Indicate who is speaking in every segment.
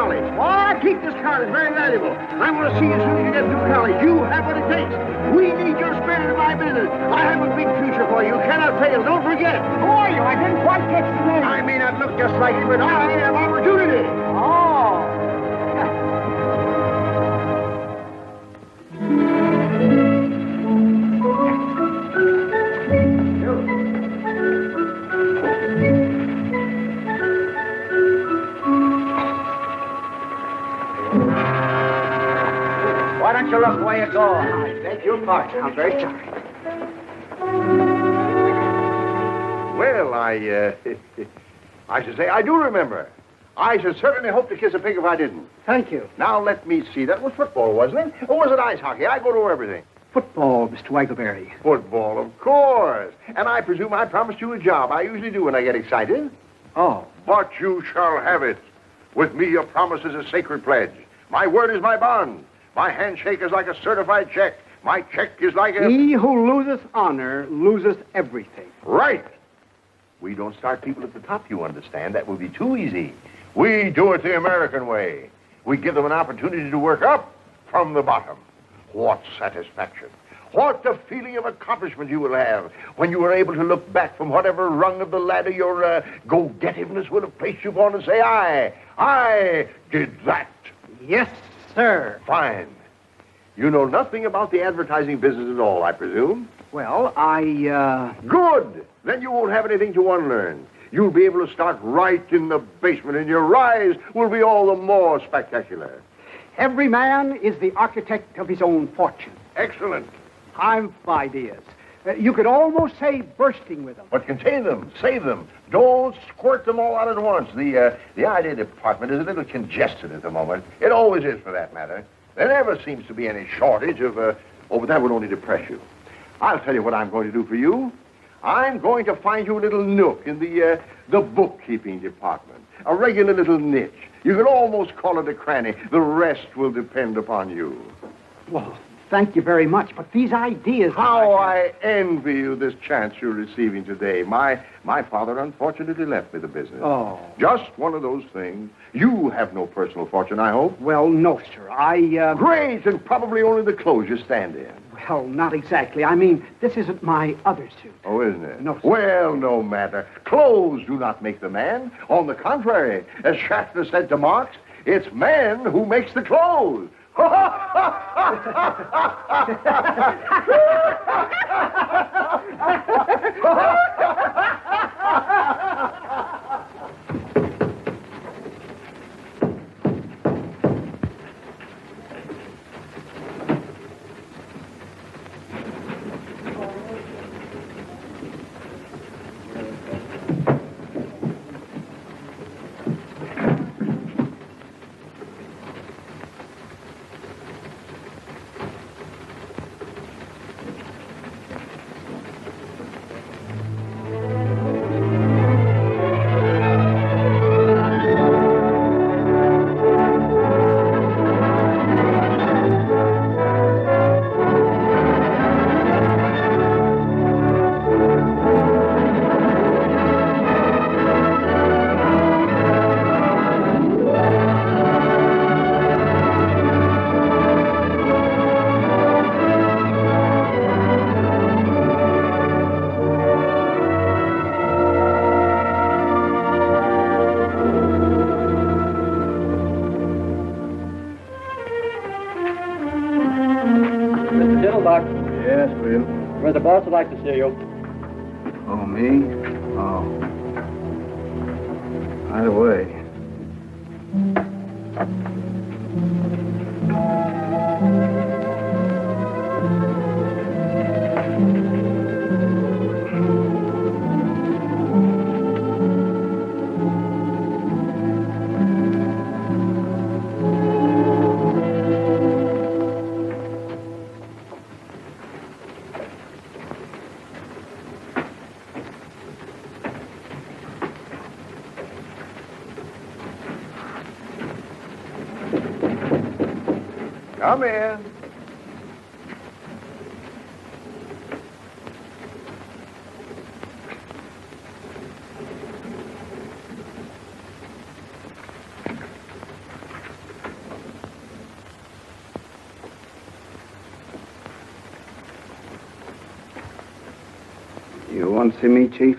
Speaker 1: college. Why, keep this card. It's very valuable. I want to see you as soon as you get through college. You have what it takes. We need your spirit in my business. I have a big future for you. You cannot fail. Don't forget it.
Speaker 2: Who are you? I didn't quite catch the name.
Speaker 1: I may not look just like you, but I have opportunity.
Speaker 2: Oh.
Speaker 1: Why don't you look where you go? I beg your pardon. I'm very sorry. Well, I should say I do remember. I should certainly hope to kiss a pig if I didn't.
Speaker 2: Thank you.
Speaker 1: Now, let me see. That was football, wasn't it? Or was it ice hockey? I go to everything.
Speaker 2: Football, Mr. Waggleberry.
Speaker 1: Football, of course. And I presume I promised you a job. I usually do when I get excited.
Speaker 2: Oh.
Speaker 1: But you shall have it. With me, your promise is a sacred pledge. My word is my bond. My handshake is like a certified check. My check is like a...
Speaker 2: He who loseth honor loseth everything.
Speaker 1: Right. We don't start people at the top, you understand. That would be too easy. We do it the American way. We give them an opportunity to work up from the bottom. What satisfaction. What a feeling of accomplishment you will have when you are able to look back from whatever rung of the ladder your go-getiveness would have placed you upon and say, I did that.
Speaker 2: Yes, sir.
Speaker 1: Fine. You know nothing about the advertising business at all, I presume?
Speaker 2: Well,
Speaker 1: Good. Then you won't have anything to unlearn. You'll be able to start right in the basement, and your rise will be all the more spectacular.
Speaker 2: Every man is the architect of his own fortune.
Speaker 1: Excellent.
Speaker 2: I've ideas. You could almost say bursting with them.
Speaker 1: But contain them, save them. Don't squirt them all out at once. The idea department is a little congested at the moment. It always is, for that matter. There never seems to be any shortage of, but that would only depress you. I'll tell you what I'm going to do for you. I'm going to find you a little nook in the bookkeeping department. A regular little niche. You could almost call it a cranny. The rest will depend upon you.
Speaker 2: Well, thank you very much, but these ideas...
Speaker 1: How I envy you this chance you're receiving today. My father unfortunately left me the business.
Speaker 2: Oh.
Speaker 1: Just one of those things. You have no personal fortune, I hope.
Speaker 2: Well, no, sir.
Speaker 1: Great, and probably only the clothes you stand in.
Speaker 2: Well, not exactly. I mean, this isn't my other suit.
Speaker 1: Oh, isn't it?
Speaker 2: No, sir.
Speaker 1: Well, no matter. Clothes do not make the man. On the contrary, as Schaffner said to Marx, it's man who makes the clothes.
Speaker 3: Diddlebock,
Speaker 4: Yes, Will.
Speaker 3: where the boss would like to see you.
Speaker 4: Oh, me? Oh. Right away.
Speaker 1: Come in.
Speaker 4: You want to see me, Chief?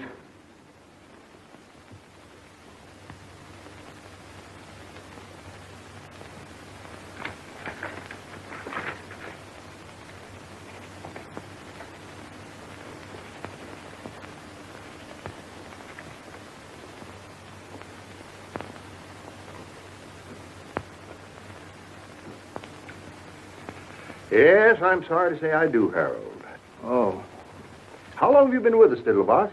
Speaker 1: Yes, I'm sorry to say I do, Harold.
Speaker 4: Oh,
Speaker 1: How long have you been with us, Diddlebock?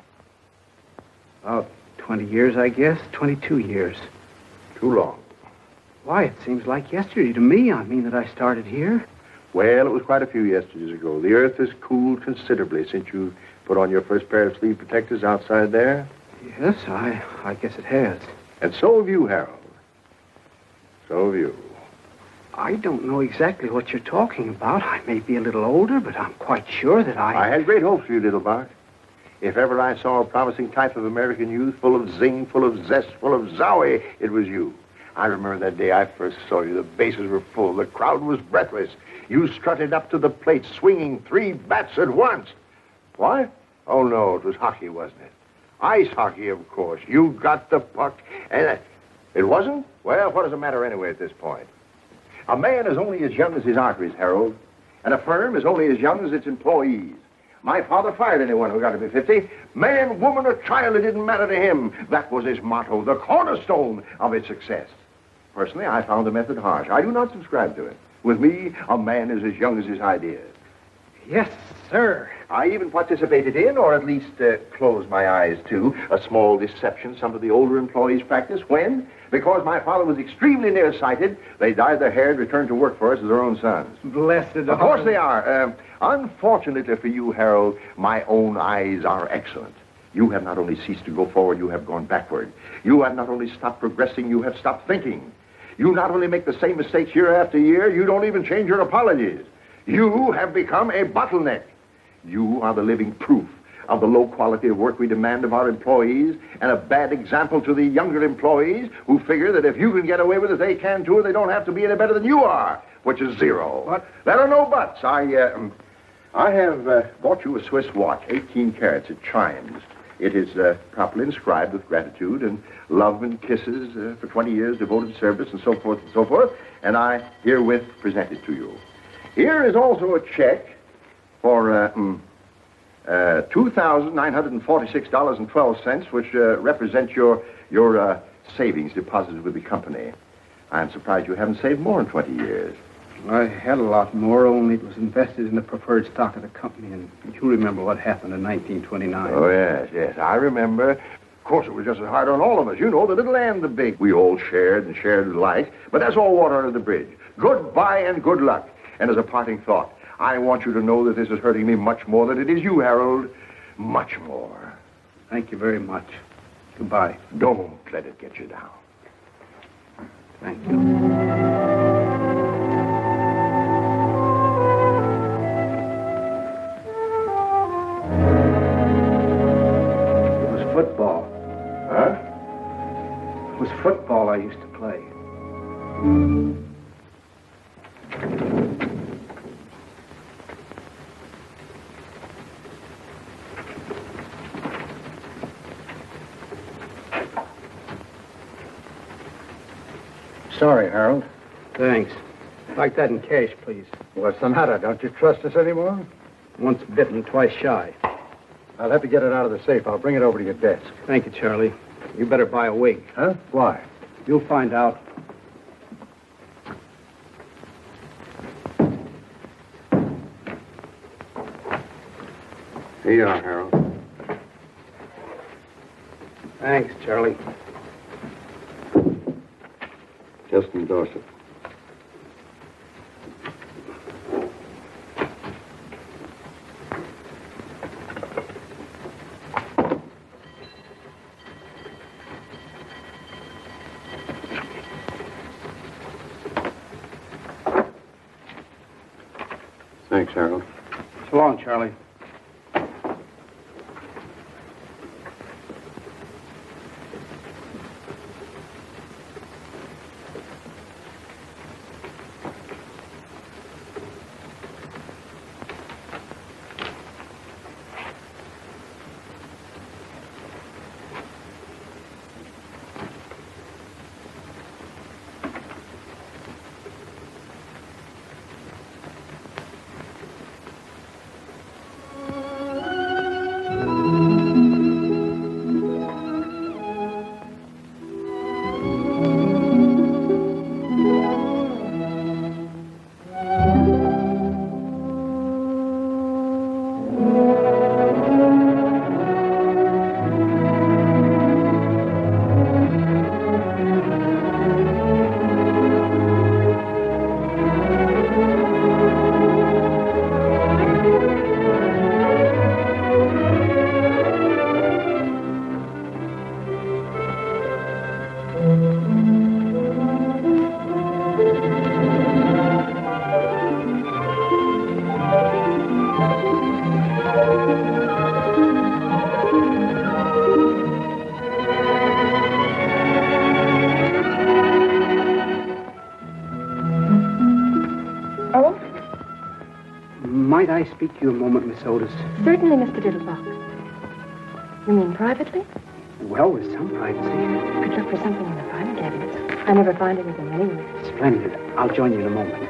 Speaker 4: about 20 years, I guess. 22 years.
Speaker 1: Too long.
Speaker 4: Why, it seems like yesterday to me. I mean that I started here.
Speaker 1: Well, it was quite a few yesterdays ago. The earth has cooled considerably since you put on your first pair of sleeve protectors outside there.
Speaker 4: Yes, I guess it has.
Speaker 1: And so have you, Harold. So have you.
Speaker 4: I don't know exactly what you're talking about. I may be a little older, but I'm quite sure that
Speaker 1: I had great hopes for you, Diddlebock. If ever I saw a promising type of American youth, full of zing, full of zest, full of zowie, it was you. I remember that day I first saw you. The bases were full. The crowd was breathless. You strutted up to the plate, swinging 3 bats at once. What? Oh, no, it was hockey, wasn't it? Ice hockey, of course. You got the puck, and it wasn't? Well, what does it matter anyway at this point? A man is only as young as his arteries, Harold, and a firm is only as young as its employees. My father fired anyone who got to be 50. Man, woman, or child, it didn't matter to him. That was his motto, the cornerstone of his success. Personally, I found the method harsh. I do not subscribe to it. With me, a man is as young as his ideas.
Speaker 4: Yes, sir.
Speaker 1: I even participated in, or at least closed my eyes to, a small deception some of the older employees practice when, because my father was extremely nearsighted, they dyed their hair and returned to work for us as their own sons.
Speaker 4: Blessed
Speaker 1: Of course they are. Unfortunately for you, Harold, my own eyes are excellent. You have not only ceased to go forward, you have gone backward. You have not only stopped progressing, you have stopped thinking. You not only make the same mistakes year after year, you don't even change your apologies. You have become a bottleneck. You are the living proof of the low quality of work we demand of our employees, and a bad example to the younger employees who figure that if you can get away with it, they can too, and they don't have to be any better than you are, which is zero.
Speaker 4: What?
Speaker 1: There are no buts. I have bought you a Swiss watch, 18 carats. It chimes. It is properly inscribed with gratitude and love and kisses for 20 years devoted service and so forth and so forth, and I herewith present it to you. Here is also a check for $2,946.12, which represents your savings deposited with the company. I'm surprised you haven't saved more in 20 years.
Speaker 4: I had a lot more, only it was invested in the preferred stock of the company, and you remember what happened in 1929.
Speaker 1: Oh, yes, I remember. Of course, it was just as hard on all of us. You know, the little and the big. We all shared and shared alike, but that's all water under the bridge. Goodbye and good luck. And as a parting thought, I want you to know that this is hurting me much more than it is you, Harold. Much more.
Speaker 4: Thank you very much. Goodbye.
Speaker 1: Don't let it get you down.
Speaker 4: Thank you. Football.
Speaker 1: Huh?
Speaker 4: It was football I used to play.
Speaker 5: Sorry, Harold.
Speaker 4: Thanks. Like that in cash, please.
Speaker 5: What's the matter? Don't you trust us anymore?
Speaker 4: Once bitten, twice shy.
Speaker 5: I'll have to get it out of the safe. I'll bring it over to your desk.
Speaker 4: Thank you, Charlie. You better buy a wig.
Speaker 5: Huh? Why?
Speaker 4: You'll find out.
Speaker 1: Here you are, Harold.
Speaker 4: Thanks, Charlie.
Speaker 1: Just endorse it. Thanks, Harold.
Speaker 4: So long, Charlie.
Speaker 6: Oh,
Speaker 4: Might I speak to you a moment, Miss Otis?
Speaker 6: certainly, Mr. Diddlebock. You mean privately?
Speaker 4: Well, with some privacy.
Speaker 6: Could look for something in the private cabinets. I never find anything anywhere.
Speaker 4: Splendid. I'll join you in a moment.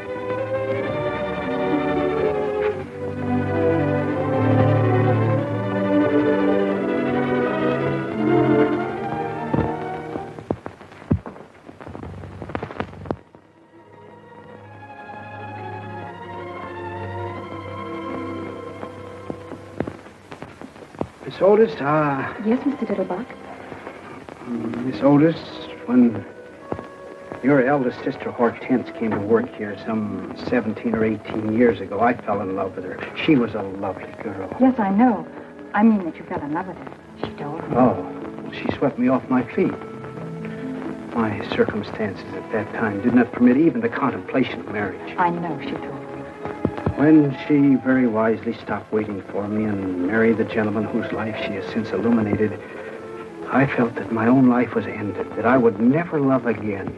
Speaker 4: Miss Otis,
Speaker 6: Yes, Mr. Diddlebock.
Speaker 4: Miss Otis, when your eldest sister Hortense came to work here some 17 or 18 years ago, I fell in love with her. She was a lovely girl.
Speaker 6: Yes, I know. I mean that you fell in love with her. She told me.
Speaker 4: Oh, she swept me off my feet. My circumstances at that time did not permit even the contemplation of marriage.
Speaker 6: I know, she told me.
Speaker 4: When she very wisely stopped waiting for me and married the gentleman whose life she has since illuminated, I felt that my own life was ended, that I would never love again,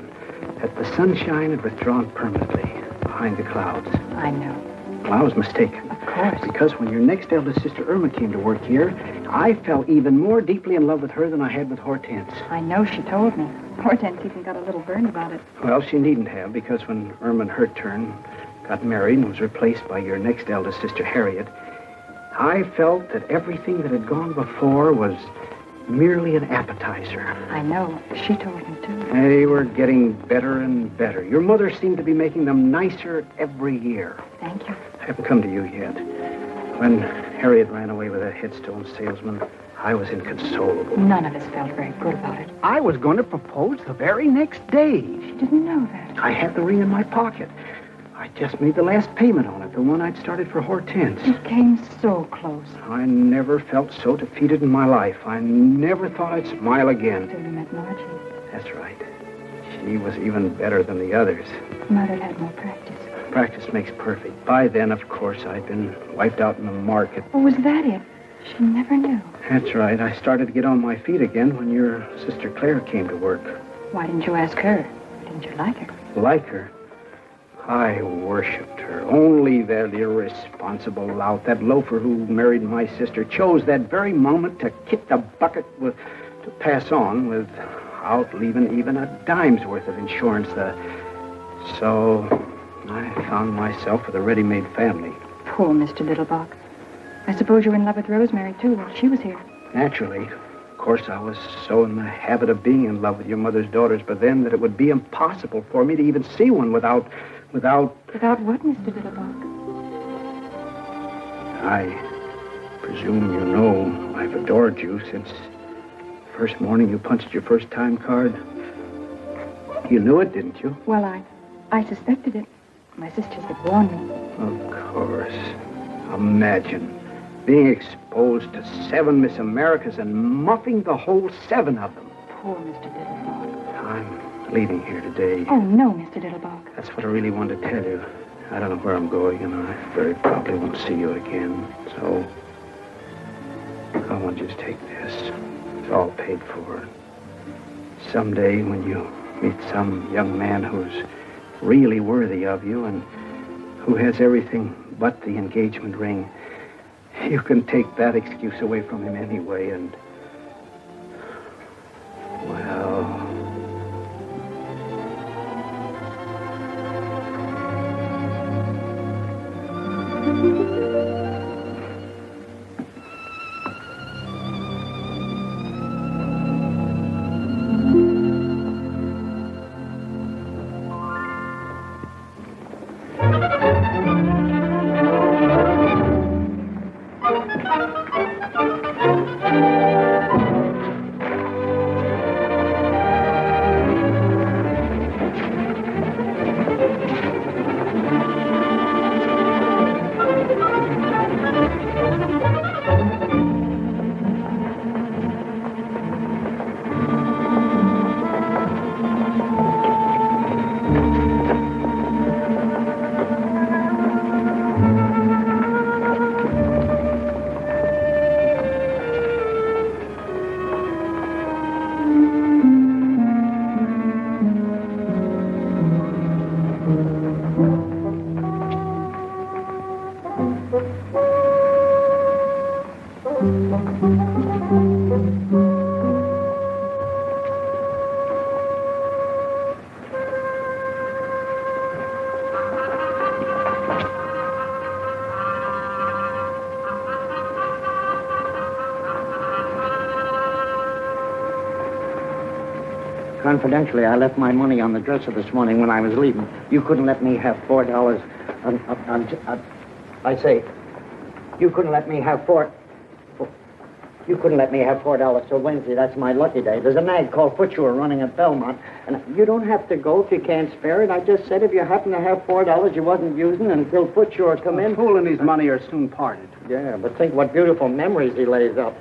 Speaker 4: that the sunshine had withdrawn permanently behind the clouds.
Speaker 6: I know.
Speaker 4: Well, I was mistaken.
Speaker 6: Of course.
Speaker 4: Because when your next eldest sister Irma came to work here, I fell even more deeply in love with her than I had with Hortense.
Speaker 6: I know, she told me. Hortense even got a little burned about it.
Speaker 4: Well, she needn't have, because when Irma in her turn got married and was replaced by your next eldest sister Harriet, I felt that everything that had gone before was merely an appetizer.
Speaker 6: I know. She told me, too.
Speaker 4: They were getting better and better. Your mother seemed to be making them nicer every year.
Speaker 6: Thank you.
Speaker 4: I haven't come to you yet. When Harriet ran away with that headstone salesman, I was inconsolable.
Speaker 6: None of us felt very good about it.
Speaker 2: I was going to propose the very next day.
Speaker 6: She didn't know that.
Speaker 4: I had the ring in my pocket. I just made the last payment on it, the one I'd started for Hortense.
Speaker 6: It came so close.
Speaker 4: I never felt so defeated in my life. I never thought I'd smile again.
Speaker 6: Till you met Margie.
Speaker 4: That's right. She was even better than the others.
Speaker 6: Mother had more practice.
Speaker 4: Practice makes perfect. By then, of course, I'd been wiped out in the market.
Speaker 6: Oh, was that it? She never knew.
Speaker 4: That's right. I started to get on my feet again when your sister Claire came to work.
Speaker 6: Why didn't you ask her? Didn't you like her?
Speaker 4: Like her? I worshipped her. Only that irresponsible lout, that loafer who married my sister, chose that very moment to kick the bucket to pass on without leaving even a dime's worth of insurance. So I found myself with a ready-made family.
Speaker 6: Poor Mr. Diddlebock. I suppose you were in love with Rosemary, too, while she was here.
Speaker 4: Naturally. Of course, I was so in the habit of being in love with your mother's daughters, but then that it would be impossible for me to even see one without...
Speaker 6: Without what, Mr. Diddlebock?
Speaker 4: I presume you know I've adored you since the first morning you punched your first time card. You knew it, didn't you?
Speaker 6: Well, I suspected it. My sisters had warned me.
Speaker 4: Of course. Imagine being exposed to 7 Miss Americas and muffing the whole 7 of them.
Speaker 6: Poor Mr. Diddlebock.
Speaker 4: I'm leaving here today.
Speaker 6: Oh, no, Mr. Diddlebock.
Speaker 4: That's what I really wanted to tell you. I don't know where I'm going, and I very probably won't see you again. So, I want you to take this. It's all paid for. Someday, when you meet some young man who's really worthy of you and who has everything but the engagement ring, you can take that excuse away from him anyway, and... well...
Speaker 7: Confidentially, I left my money on the dresser this morning when I was leaving. You couldn't let me have $4. I say, you couldn't let me have You couldn't let me have $4 till Wednesday. That's my lucky day. There's a nag called Footsure running at Belmont, and you don't have to go if you can't spare it. I just said if you happen to have $4 you wasn't using until Footsure come in.
Speaker 2: Fool and his money are soon parted.
Speaker 7: Yeah, but think what beautiful memories he lays up.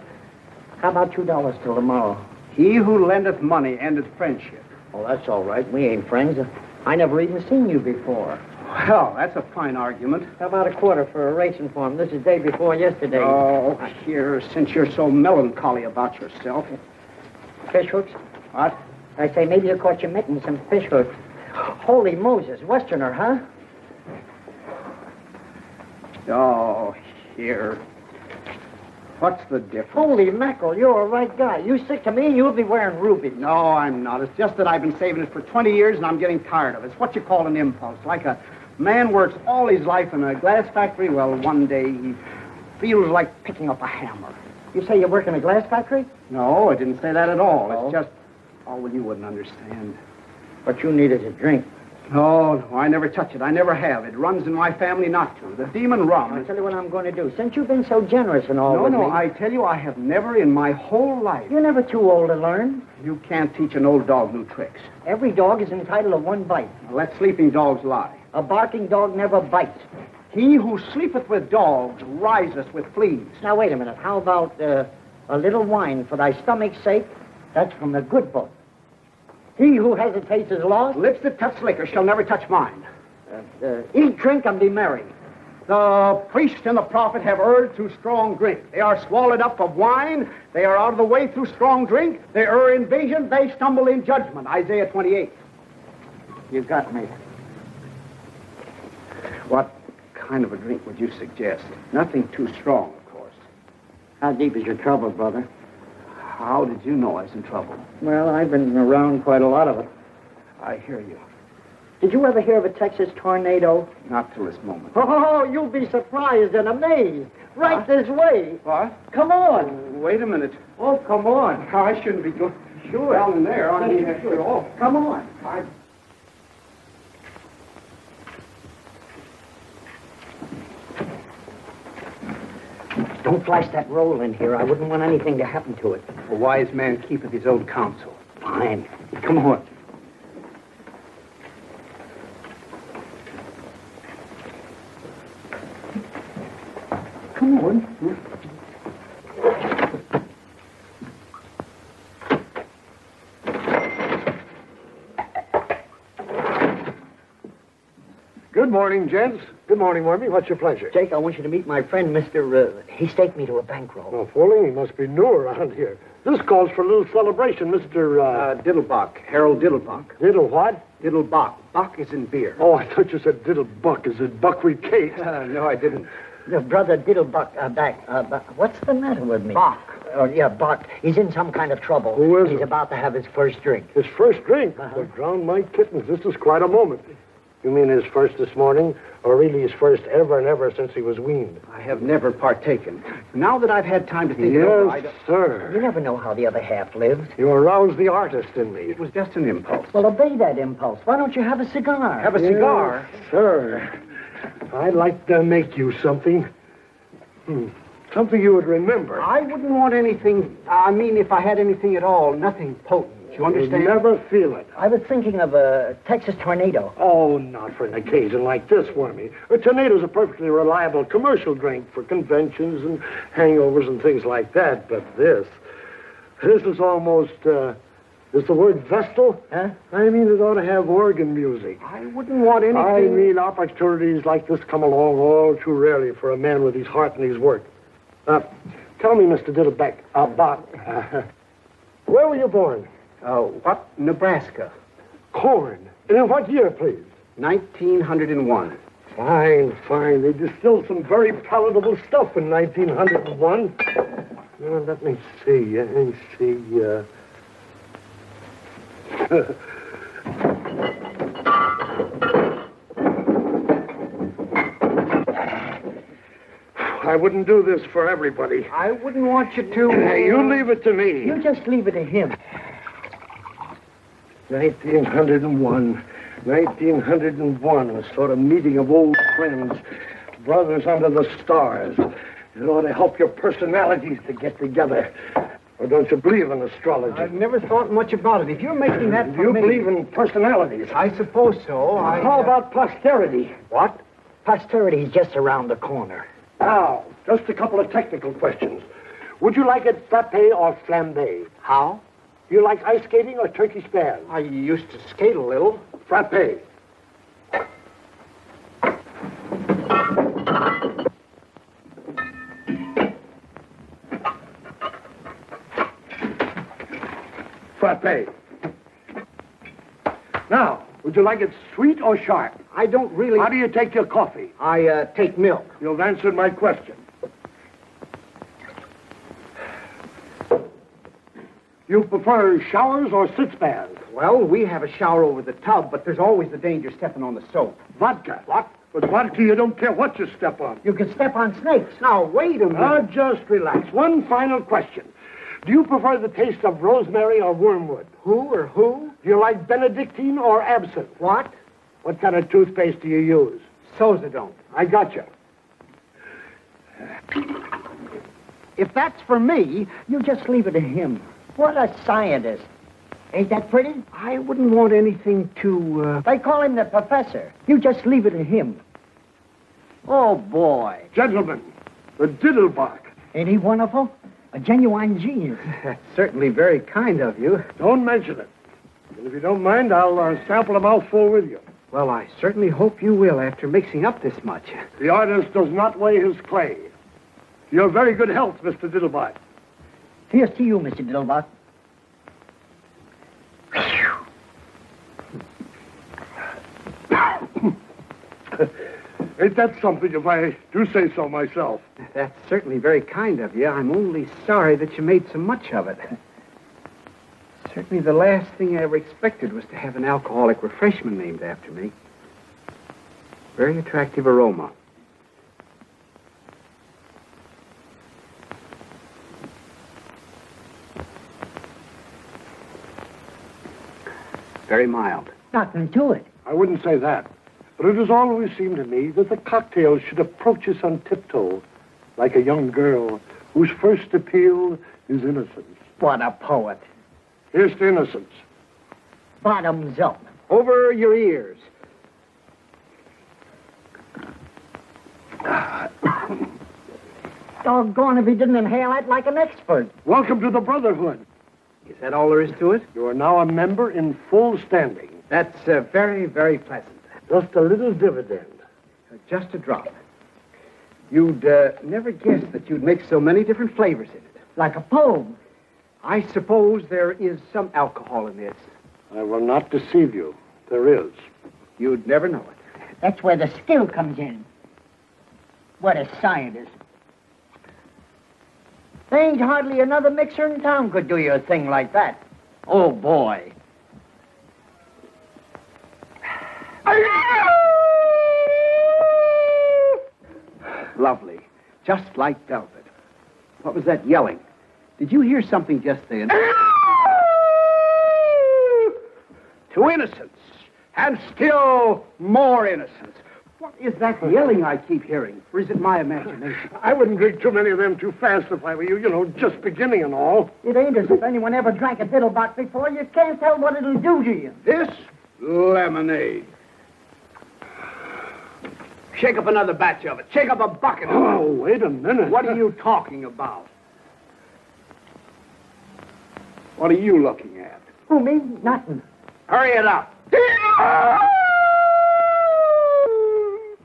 Speaker 7: How about $2 till tomorrow?
Speaker 2: He who lendeth money endeth friendship.
Speaker 7: Oh, that's all right. We ain't friends. I never even seen you before.
Speaker 2: Well, that's a fine argument.
Speaker 7: How about a quarter for a racing form? This is day before yesterday.
Speaker 2: Oh, here, since you're so melancholy about yourself.
Speaker 7: Fish hooks?
Speaker 2: What?
Speaker 7: I say, maybe you caught your mitten some fish hooks. Holy Moses, Westerner, huh?
Speaker 2: Oh, here. What's the difference?
Speaker 7: Holy mackerel, you're a right guy. You stick to me and you'll be wearing rubies.
Speaker 2: No, I'm not. It's just that I've been saving it for 20 years and I'm getting tired of it. It's what you call an impulse. Like a man works all his life in a glass factory. Well, one day he feels like picking up a hammer.
Speaker 7: You say you work in a glass factory?
Speaker 2: No, I didn't say that at all.
Speaker 7: Oh.
Speaker 2: It's just... Oh, well, you wouldn't understand.
Speaker 7: What you need is a drink.
Speaker 2: No, I never touch it. I never have. It runs in my family not to. The demon rum.
Speaker 7: I'll tell you what I'm going to do. Since you've been so generous and all with me...
Speaker 2: I tell you, I have never in my whole life...
Speaker 7: You're never too old to learn.
Speaker 2: You can't teach an old dog new tricks.
Speaker 7: Every dog is entitled to one bite.
Speaker 2: Now, let sleeping dogs lie.
Speaker 7: A barking dog never bites.
Speaker 2: He who sleepeth with dogs riseth with fleas.
Speaker 7: Now, wait a minute. How about a little wine for thy stomach's sake? That's from the good book. He who hesitates is lost.
Speaker 2: Lips that touch liquor shall never touch mine.
Speaker 7: Eat, drink, and be merry.
Speaker 2: The priest and the prophet have erred through strong drink. They are swallowed up of wine. They are out of the way through strong drink. They err in vision. They stumble in judgment. Isaiah 28.
Speaker 7: You got me.
Speaker 2: What kind of a drink would you suggest? Nothing too strong, of course.
Speaker 7: How deep is your trouble, brother?
Speaker 2: How did you know I was in trouble?
Speaker 7: Well, I've been around quite a lot of it.
Speaker 2: I hear you.
Speaker 7: Did you ever hear of a Texas tornado?
Speaker 2: Not till this moment.
Speaker 7: Oh, you'll be surprised and amazed. Right this way.
Speaker 2: What?
Speaker 7: Come on.
Speaker 2: Wait a minute.
Speaker 7: Oh, come on.
Speaker 2: I shouldn't be going down in there. I mean,
Speaker 7: Oh, come on. Don't flash that roll in here. I wouldn't want anything to happen to it.
Speaker 2: A wise man keepeth his own counsel.
Speaker 7: Fine. Come on. Come on.
Speaker 5: Good morning, gents. Good morning, Wormy. What's your pleasure?
Speaker 7: Jake, I want you to meet my friend, Mr. He staked me to a bankroll.
Speaker 5: No fooling. He must be new around here. This calls for a little celebration, Mr.
Speaker 2: Diddlebock. Harold Diddlebock.
Speaker 5: Diddle what?
Speaker 2: Diddlebock. Buck is in beer.
Speaker 5: Oh, I thought you said Diddlebuck. Is it buckwheat cake?
Speaker 2: No, I didn't.
Speaker 7: Brother Diddlebuck, what's the matter with me?
Speaker 2: Bach.
Speaker 7: Oh, yeah, Bach. He's in some kind of trouble.
Speaker 5: Who is
Speaker 7: He's
Speaker 5: it?
Speaker 7: about to have his first drink.
Speaker 5: His first drink? Well, drown my kittens. This is quite a moment. You mean his first this morning, or really his first ever and ever since he was weaned?
Speaker 2: I have never partaken. Now that I've had time to think it over,
Speaker 5: Yes, sir.
Speaker 7: You never know how the other half lives.
Speaker 5: You aroused the artist in me.
Speaker 2: it was just an impulse.
Speaker 7: Well, obey that impulse. Why don't you have a cigar?
Speaker 2: Have a cigar?
Speaker 5: Yes, sir. I'd like to make you something. Something you would remember.
Speaker 2: I wouldn't want anything, I mean, if I had anything at all, nothing potent. You understand?
Speaker 5: You'd never feel it.
Speaker 7: I was thinking of a Texas tornado.
Speaker 5: Oh, not for an occasion like this, Wormy. A tornado's a perfectly reliable commercial drink for conventions and hangovers and things like that. But this is almost, is the word Vestal?
Speaker 7: Huh?
Speaker 5: I mean, it ought to have organ music.
Speaker 2: I wouldn't want anything...
Speaker 5: I mean, opportunities like this come along all too rarely for a man with his heart and his work. Tell me, Mr. Diddleback, where were you born?
Speaker 2: What? Nebraska.
Speaker 5: Corn. And in what year, please?
Speaker 2: 1901.
Speaker 5: Fine, fine. They distilled some very palatable stuff in 1901. Let me see. I wouldn't do this for everybody.
Speaker 2: I wouldn't want you to...
Speaker 5: You leave it to me.
Speaker 7: You just leave it to him.
Speaker 5: 1901. 1901, a sort of meeting of old friends, brothers under the stars. It ought to help your personalities to get together. Or don't you believe in astrology?
Speaker 2: I've never thought much about it. If you're making that
Speaker 5: Do you believe in personalities?
Speaker 2: I suppose so.
Speaker 5: How about posterity?
Speaker 7: What? Posterity's just around the corner.
Speaker 5: Now, just a couple of technical questions. Would you like it frappé or flambé?
Speaker 7: How?
Speaker 5: Do you like ice skating or turkey spans?
Speaker 2: I used to skate a little.
Speaker 5: Frappé. Frappé. Now, would you like it sweet or sharp?
Speaker 2: I don't really...
Speaker 5: How do you take your coffee?
Speaker 2: I take milk.
Speaker 5: You've answered my question. You prefer showers or sitz baths?
Speaker 2: Well, we have a shower over the tub, but there's always the danger stepping on the soap.
Speaker 5: Vodka. What? With vodka, you don't care what you step on.
Speaker 7: You can step on snakes.
Speaker 2: Now, wait a minute.
Speaker 5: Now, just relax. One final question. Do you prefer the taste of rosemary or wormwood?
Speaker 2: Who or who?
Speaker 5: Do you like Benedictine or absinthe?
Speaker 2: What?
Speaker 5: What kind of toothpaste do you use?
Speaker 2: Sozadone.
Speaker 5: I got you.
Speaker 2: If that's for me,
Speaker 7: You just leave it to him. What a scientist. Ain't that pretty?
Speaker 2: I wouldn't want anything to,
Speaker 7: They call him the professor. You just leave it to him. Oh, boy.
Speaker 5: Gentlemen, the Diddlebock.
Speaker 7: Ain't he wonderful? A genuine genius.
Speaker 2: That's certainly very kind of you.
Speaker 5: Don't mention it. And if you don't mind, I'll sample a mouthful with you.
Speaker 2: Well, I certainly hope you will after mixing up this much.
Speaker 5: The artist does not weigh his clay. To your very good health, Mr. Diddlebock.
Speaker 7: Here's to you, Mr. Diddlebock.
Speaker 5: Ain't that something if I do say so myself?
Speaker 2: That's certainly very kind of you. I'm only sorry that you made so much of it. Certainly the last thing I ever expected was to have an alcoholic refreshment named after me. Very attractive aroma. Very mild.
Speaker 7: Nothing to it.
Speaker 5: I wouldn't say that. But it has always seemed to me that the cocktail should approach us on tiptoe, like a young girl whose first appeal is innocence.
Speaker 7: What a poet.
Speaker 5: Here's to innocence.
Speaker 7: Bottoms up.
Speaker 2: Over your ears.
Speaker 7: Doggone if he didn't inhale that like an expert.
Speaker 5: Welcome to the Brotherhood.
Speaker 2: Is that all there is to it?
Speaker 5: You are now a member in full standing.
Speaker 2: That's very, very pleasant.
Speaker 5: Just a little dividend.
Speaker 2: Just a drop. You'd never guess that you'd make so many different flavors in it.
Speaker 7: Like a poem.
Speaker 2: I suppose there is some alcohol in this.
Speaker 5: I will not deceive you. There is.
Speaker 2: You'd never know it.
Speaker 7: That's where the skill comes in. What a scientist. There ain't hardly another mixer in town could do you a thing like that. Oh, boy.
Speaker 2: Lovely. Just like velvet. What was that yelling? Did you hear something just then? To innocence. And still more innocence. What is that yelling I keep hearing? Or is it my imagination?
Speaker 5: I wouldn't drink too many of them too fast if I were you. You know, just beginning and all.
Speaker 7: It ain't as if anyone ever drank a Diddlebock before. You can't tell what it'll do to you.
Speaker 2: This lemonade. Shake up another batch of it. Shake up a bucket of it.
Speaker 5: Oh, wait a minute.
Speaker 2: What are you talking about? What are you looking at?
Speaker 7: Who, me? Nothing.
Speaker 2: Hurry it up.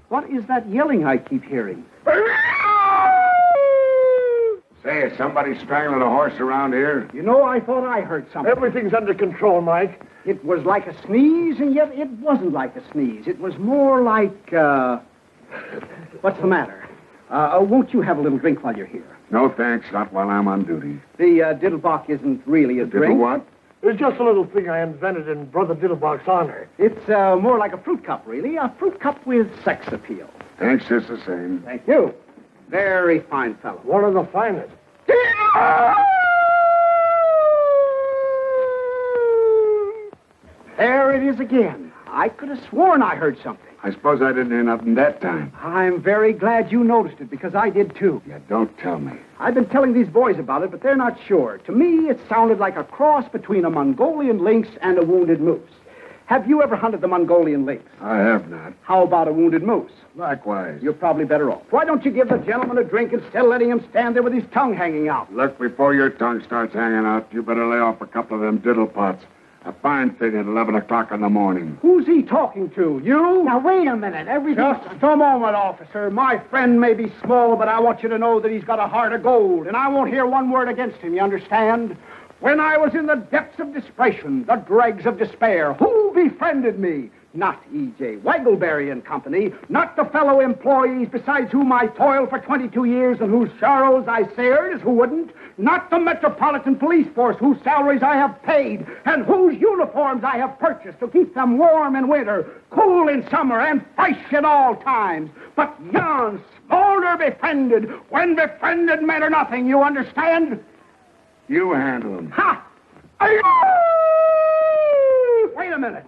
Speaker 2: What is that yelling I keep hearing?
Speaker 1: Say, is somebody strangling a horse around here?
Speaker 2: You know, I thought I heard something.
Speaker 5: Everything's under control, Mike.
Speaker 2: It was like a sneeze, and yet it wasn't like a sneeze. It was more like, what's the matter? Won't you have a little drink while you're here?
Speaker 1: No, thanks. Not while I'm on duty.
Speaker 2: The Diddlebock isn't really a drink.
Speaker 1: What?
Speaker 5: It's just a little thing I invented in Brother Diddlebock's honor.
Speaker 2: It's more like a fruit cup, really. A fruit cup with sex appeal.
Speaker 1: Thanks, just the same.
Speaker 2: Thank you. Very fine fellow.
Speaker 5: One of the finest.
Speaker 2: There it is again. I could have sworn I heard something.
Speaker 8: I suppose I didn't hear nothing that time.
Speaker 2: I'm very glad you noticed it, because I did too.
Speaker 8: Yeah, don't tell me.
Speaker 2: I've been telling these boys about it, but they're not sure. To me, it sounded like a cross between a Mongolian lynx and a wounded moose. Have you ever hunted the Mongolian lynx?
Speaker 8: I have not.
Speaker 2: How about a wounded moose?
Speaker 8: Likewise.
Speaker 2: You're probably better off. Why don't you give the gentleman a drink instead of letting him stand there with his tongue hanging out?
Speaker 8: Look, before your tongue starts hanging out, you better lay off a couple of them diddle pots. A fine thing at 11 o'clock in the morning.
Speaker 2: Who's he talking to? You?
Speaker 7: Now, wait a minute. Everything...
Speaker 2: Just a moment, officer. My friend may be small, but I want you to know that he's got a heart of gold, and I won't hear one word against him, you understand? When I was in the depths of desperation, the dregs of despair, who befriended me? Not E.J. Waggleberry and Company, not the fellow employees besides whom I toiled for 22 years and whose sorrows I shared as who wouldn't, not the Metropolitan Police Force whose salaries I have paid and whose uniforms I have purchased to keep them warm in winter, cool in summer, and fresh at all times, but yon smolder befriended, when befriended matter nothing, you understand?
Speaker 8: You handle him.
Speaker 2: Ha! Wait a minute.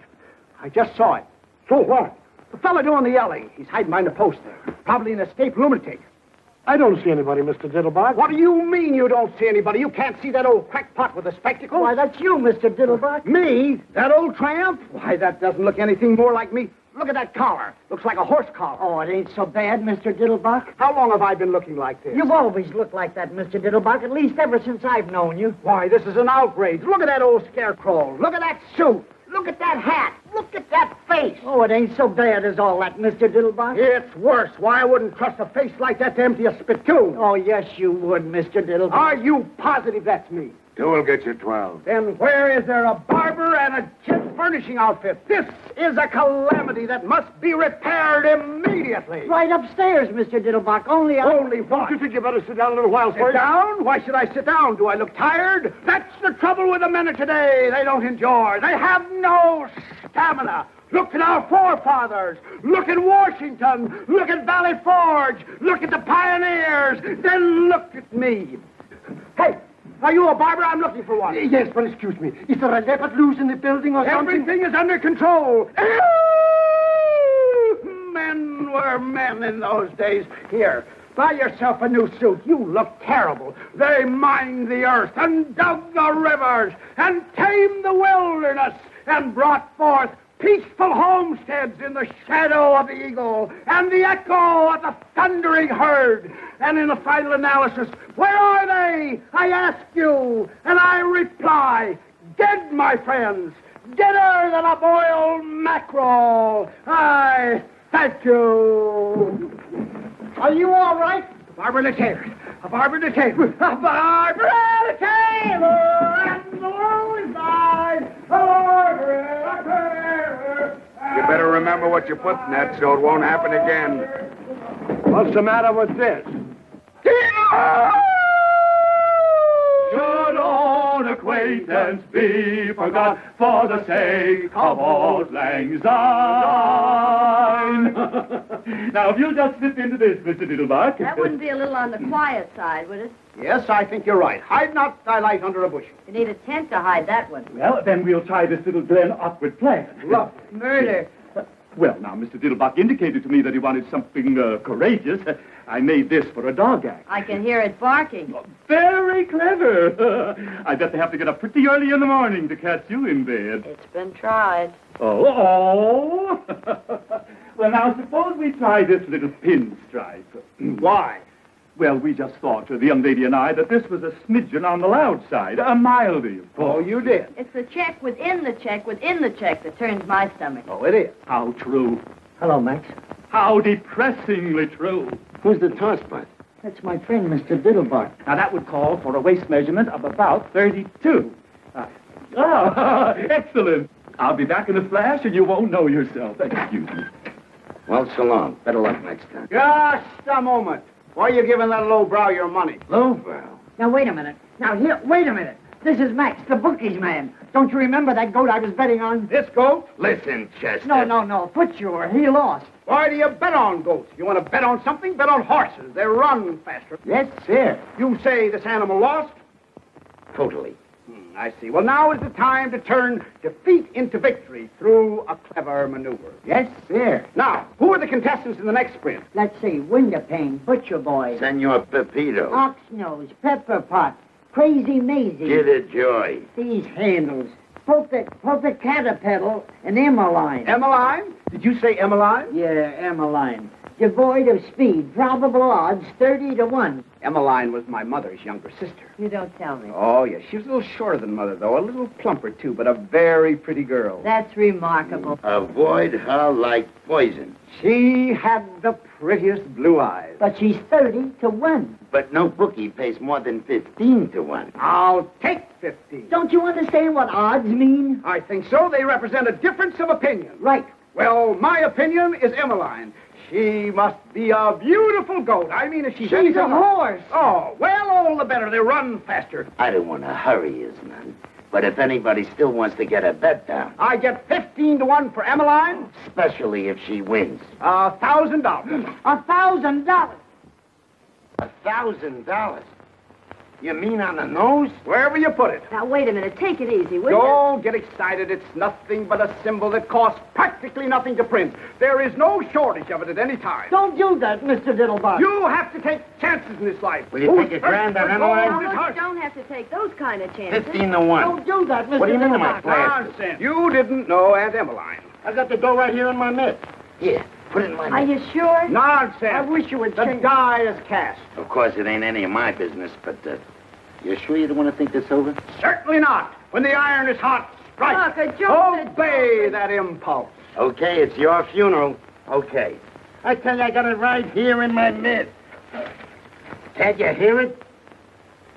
Speaker 2: I just saw it.
Speaker 5: So what?
Speaker 2: The fellow doing the yelling. He's hiding behind a post there. Probably an escaped lunatic.
Speaker 5: I don't see anybody, Mr. Diddlebock.
Speaker 2: What do you mean you don't see anybody? You can't see that old crackpot with the spectacles?
Speaker 7: Why, that's you, Mr. Diddlebock.
Speaker 2: Me? That old tramp? Why, that doesn't look anything more like me. Look at that collar. Looks like a horse collar.
Speaker 7: Oh, it ain't so bad, Mr. Diddlebock.
Speaker 2: How long have I been looking like this?
Speaker 7: You've always looked like that, Mr. Diddlebock, at least ever since I've known you.
Speaker 2: Why, this is an outrage. Look at that old scarecrow. Look at that suit. Look at that hat. Look at that face.
Speaker 7: Oh, it ain't so bad as all that, Mr. Diddlebock.
Speaker 2: It's worse. Why, I wouldn't trust a face like that to empty a spittoon.
Speaker 7: Oh, yes, you would, Mr. Diddlebock.
Speaker 2: Are you positive that's me?
Speaker 8: Two will get you 12.
Speaker 2: Then where is there a barber and a gent furnishing outfit? This is a calamity that must be repaired immediately.
Speaker 7: Right upstairs, Mr. Diddlebock. Only
Speaker 2: what?
Speaker 5: You think you better sit down a little while
Speaker 2: Sit
Speaker 5: first?
Speaker 2: down? Why should I sit down? Do I look tired? That's the trouble with the men of today. They don't endure. They have no stamina. Look at our forefathers. Look at Washington. Look at Valley Forge. Look at the pioneers. Then look at me. Hey, are you a barber? I'm looking for one.
Speaker 5: Yes, but excuse me. Is there a leopard loose in the building or something?
Speaker 2: Everything is under control. Men were men in those days. Here, buy yourself a new suit. You look terrible. They mined the earth and dug the rivers and tamed the wilderness and brought forth peaceful homesteads in the shadow of the eagle and the echo of the thundering herd. And in the final analysis, where are they? I ask you, and I reply, dead, my friends, deader than a boiled mackerel. I thank you. Are you all right? A barber and a tailor. A barber and a tailor. A barber and a tailor. And the world is mine. A barber and a tailor.
Speaker 8: You better remember what you put in that so it won't happen again.
Speaker 5: What's the matter with this?
Speaker 3: Should old acquaintance be forgot for the sake of old lang syne? Now, if you'll just slip into this, Mr. Diddlebuck.
Speaker 9: That wouldn't be a little on the quiet side, would it?
Speaker 2: Yes, I think you're right. Hide not thy light under a bushel.
Speaker 9: You need a tent to hide that one.
Speaker 3: Well, then we'll try this little Glen Upward plan.
Speaker 2: Love.
Speaker 9: Murder.
Speaker 3: Well, now, Mr. Diddlebuck indicated to me that he wanted something courageous. I made this for a dog act.
Speaker 9: I can hear it barking.
Speaker 3: Very clever. I bet they have to get up pretty early in the morning to catch you in bed.
Speaker 9: It's been tried.
Speaker 3: Oh. Well, now, suppose we try this little pinstripe.
Speaker 2: Why?
Speaker 3: Well, we just thought, the young lady and I, that this was a smidgen on the loud side, a mildy, of course.
Speaker 2: Oh, you did?
Speaker 9: It's the check within the check within the check that turns my stomach.
Speaker 2: Oh, it is.
Speaker 3: How true.
Speaker 7: Hello, Max.
Speaker 3: How depressingly true.
Speaker 8: Who's the tosspot?
Speaker 7: That's my friend, Mr. Diddlebuck.
Speaker 3: Now, that would call for a waist measurement of about 32. Excellent. I'll be back in a flash, and you won't know yourself. Excuse me.
Speaker 8: Well, so long. Better luck next time.
Speaker 2: Just a moment. Why are you giving that lowbrow your money?
Speaker 8: Lowbrow?
Speaker 7: Now, wait a minute. Now, here, wait a minute. This is Max, the bookies man. Don't you remember that goat I was betting on?
Speaker 2: This goat?
Speaker 8: Listen, Chester.
Speaker 7: No. Footsure. He lost.
Speaker 2: Why do you bet on goats? You want to bet on something? Bet on horses. They run faster.
Speaker 7: Yes, sir.
Speaker 2: You say this animal lost?
Speaker 8: Totally.
Speaker 2: I see. Well, now is the time to turn defeat into victory through a clever maneuver.
Speaker 7: Yes, sir.
Speaker 2: Now, who are the contestants in the next sprint?
Speaker 7: Let's see. Windowpane, Butcher Boy,
Speaker 1: Senor Pepito.
Speaker 7: Oxnose, Pepper Pot, Crazy Maisie.
Speaker 1: Get a joy.
Speaker 7: These handles. Polka Caterpillar and Emmeline.
Speaker 2: Emmeline? Did you say Emmeline?
Speaker 7: Yeah, Emmeline. Devoid of speed. Probable odds 30 to 1.
Speaker 2: Emmeline was my mother's younger sister.
Speaker 9: You don't tell me.
Speaker 2: Oh, yes. She was a little shorter than Mother, though. A little plumper, too, but a very pretty girl.
Speaker 9: That's remarkable.
Speaker 1: Avoid her like poison.
Speaker 2: She had the prettiest blue eyes.
Speaker 7: But she's 30 to 1.
Speaker 1: But no bookie pays more than 15 to 1.
Speaker 2: I'll take 15.
Speaker 7: Don't you understand what odds mean?
Speaker 2: I think so. They represent a difference of opinion.
Speaker 7: Right.
Speaker 2: Well, my opinion is Emmeline. She must be a beautiful goat. I mean, if she's
Speaker 7: She's
Speaker 2: anything
Speaker 7: a horse.
Speaker 2: Oh, well, all the better. They run faster.
Speaker 1: I don't want to hurry his none. But if anybody still wants to get a bet down,
Speaker 2: I get 15 to 1 for Emmeline.
Speaker 1: especially if she wins.
Speaker 2: $1,000.
Speaker 7: $1,000.
Speaker 1: $1,000? You mean on the nose?
Speaker 2: Wherever you put it.
Speaker 9: Now, wait a minute. Take it easy, will you?
Speaker 2: Don't get excited. It's nothing but a symbol that costs practically nothing to print. There is no shortage of it at any time.
Speaker 7: Don't do that, Mr. Diddlebock.
Speaker 2: You have to take chances in this life.
Speaker 1: Will you take a grand on Emmeline?
Speaker 9: Now, you don't have to take those kind of chances.
Speaker 1: 15 to 1.
Speaker 7: Don't do that, Mr.
Speaker 1: What do you mean, am I
Speaker 7: Diddlebock.
Speaker 1: blasted?
Speaker 2: Nonsense. You didn't know Aunt Emmeline.
Speaker 5: I got the dough right here in my mitt.
Speaker 1: Here, put it in my
Speaker 9: Are
Speaker 1: mitt.
Speaker 9: you sure?
Speaker 2: Nonsense.
Speaker 7: I wish you would
Speaker 2: The
Speaker 7: change.
Speaker 2: die is cast.
Speaker 1: Of course, it ain't any of my business, but you sure you don't want to think this over?
Speaker 2: Certainly not. When the iron is hot, strike.
Speaker 9: Look, a joke.
Speaker 2: Obey that impulse.
Speaker 1: Okay, it's your funeral. Okay. I tell you, I got it right here in my mitt. Can't you hear it?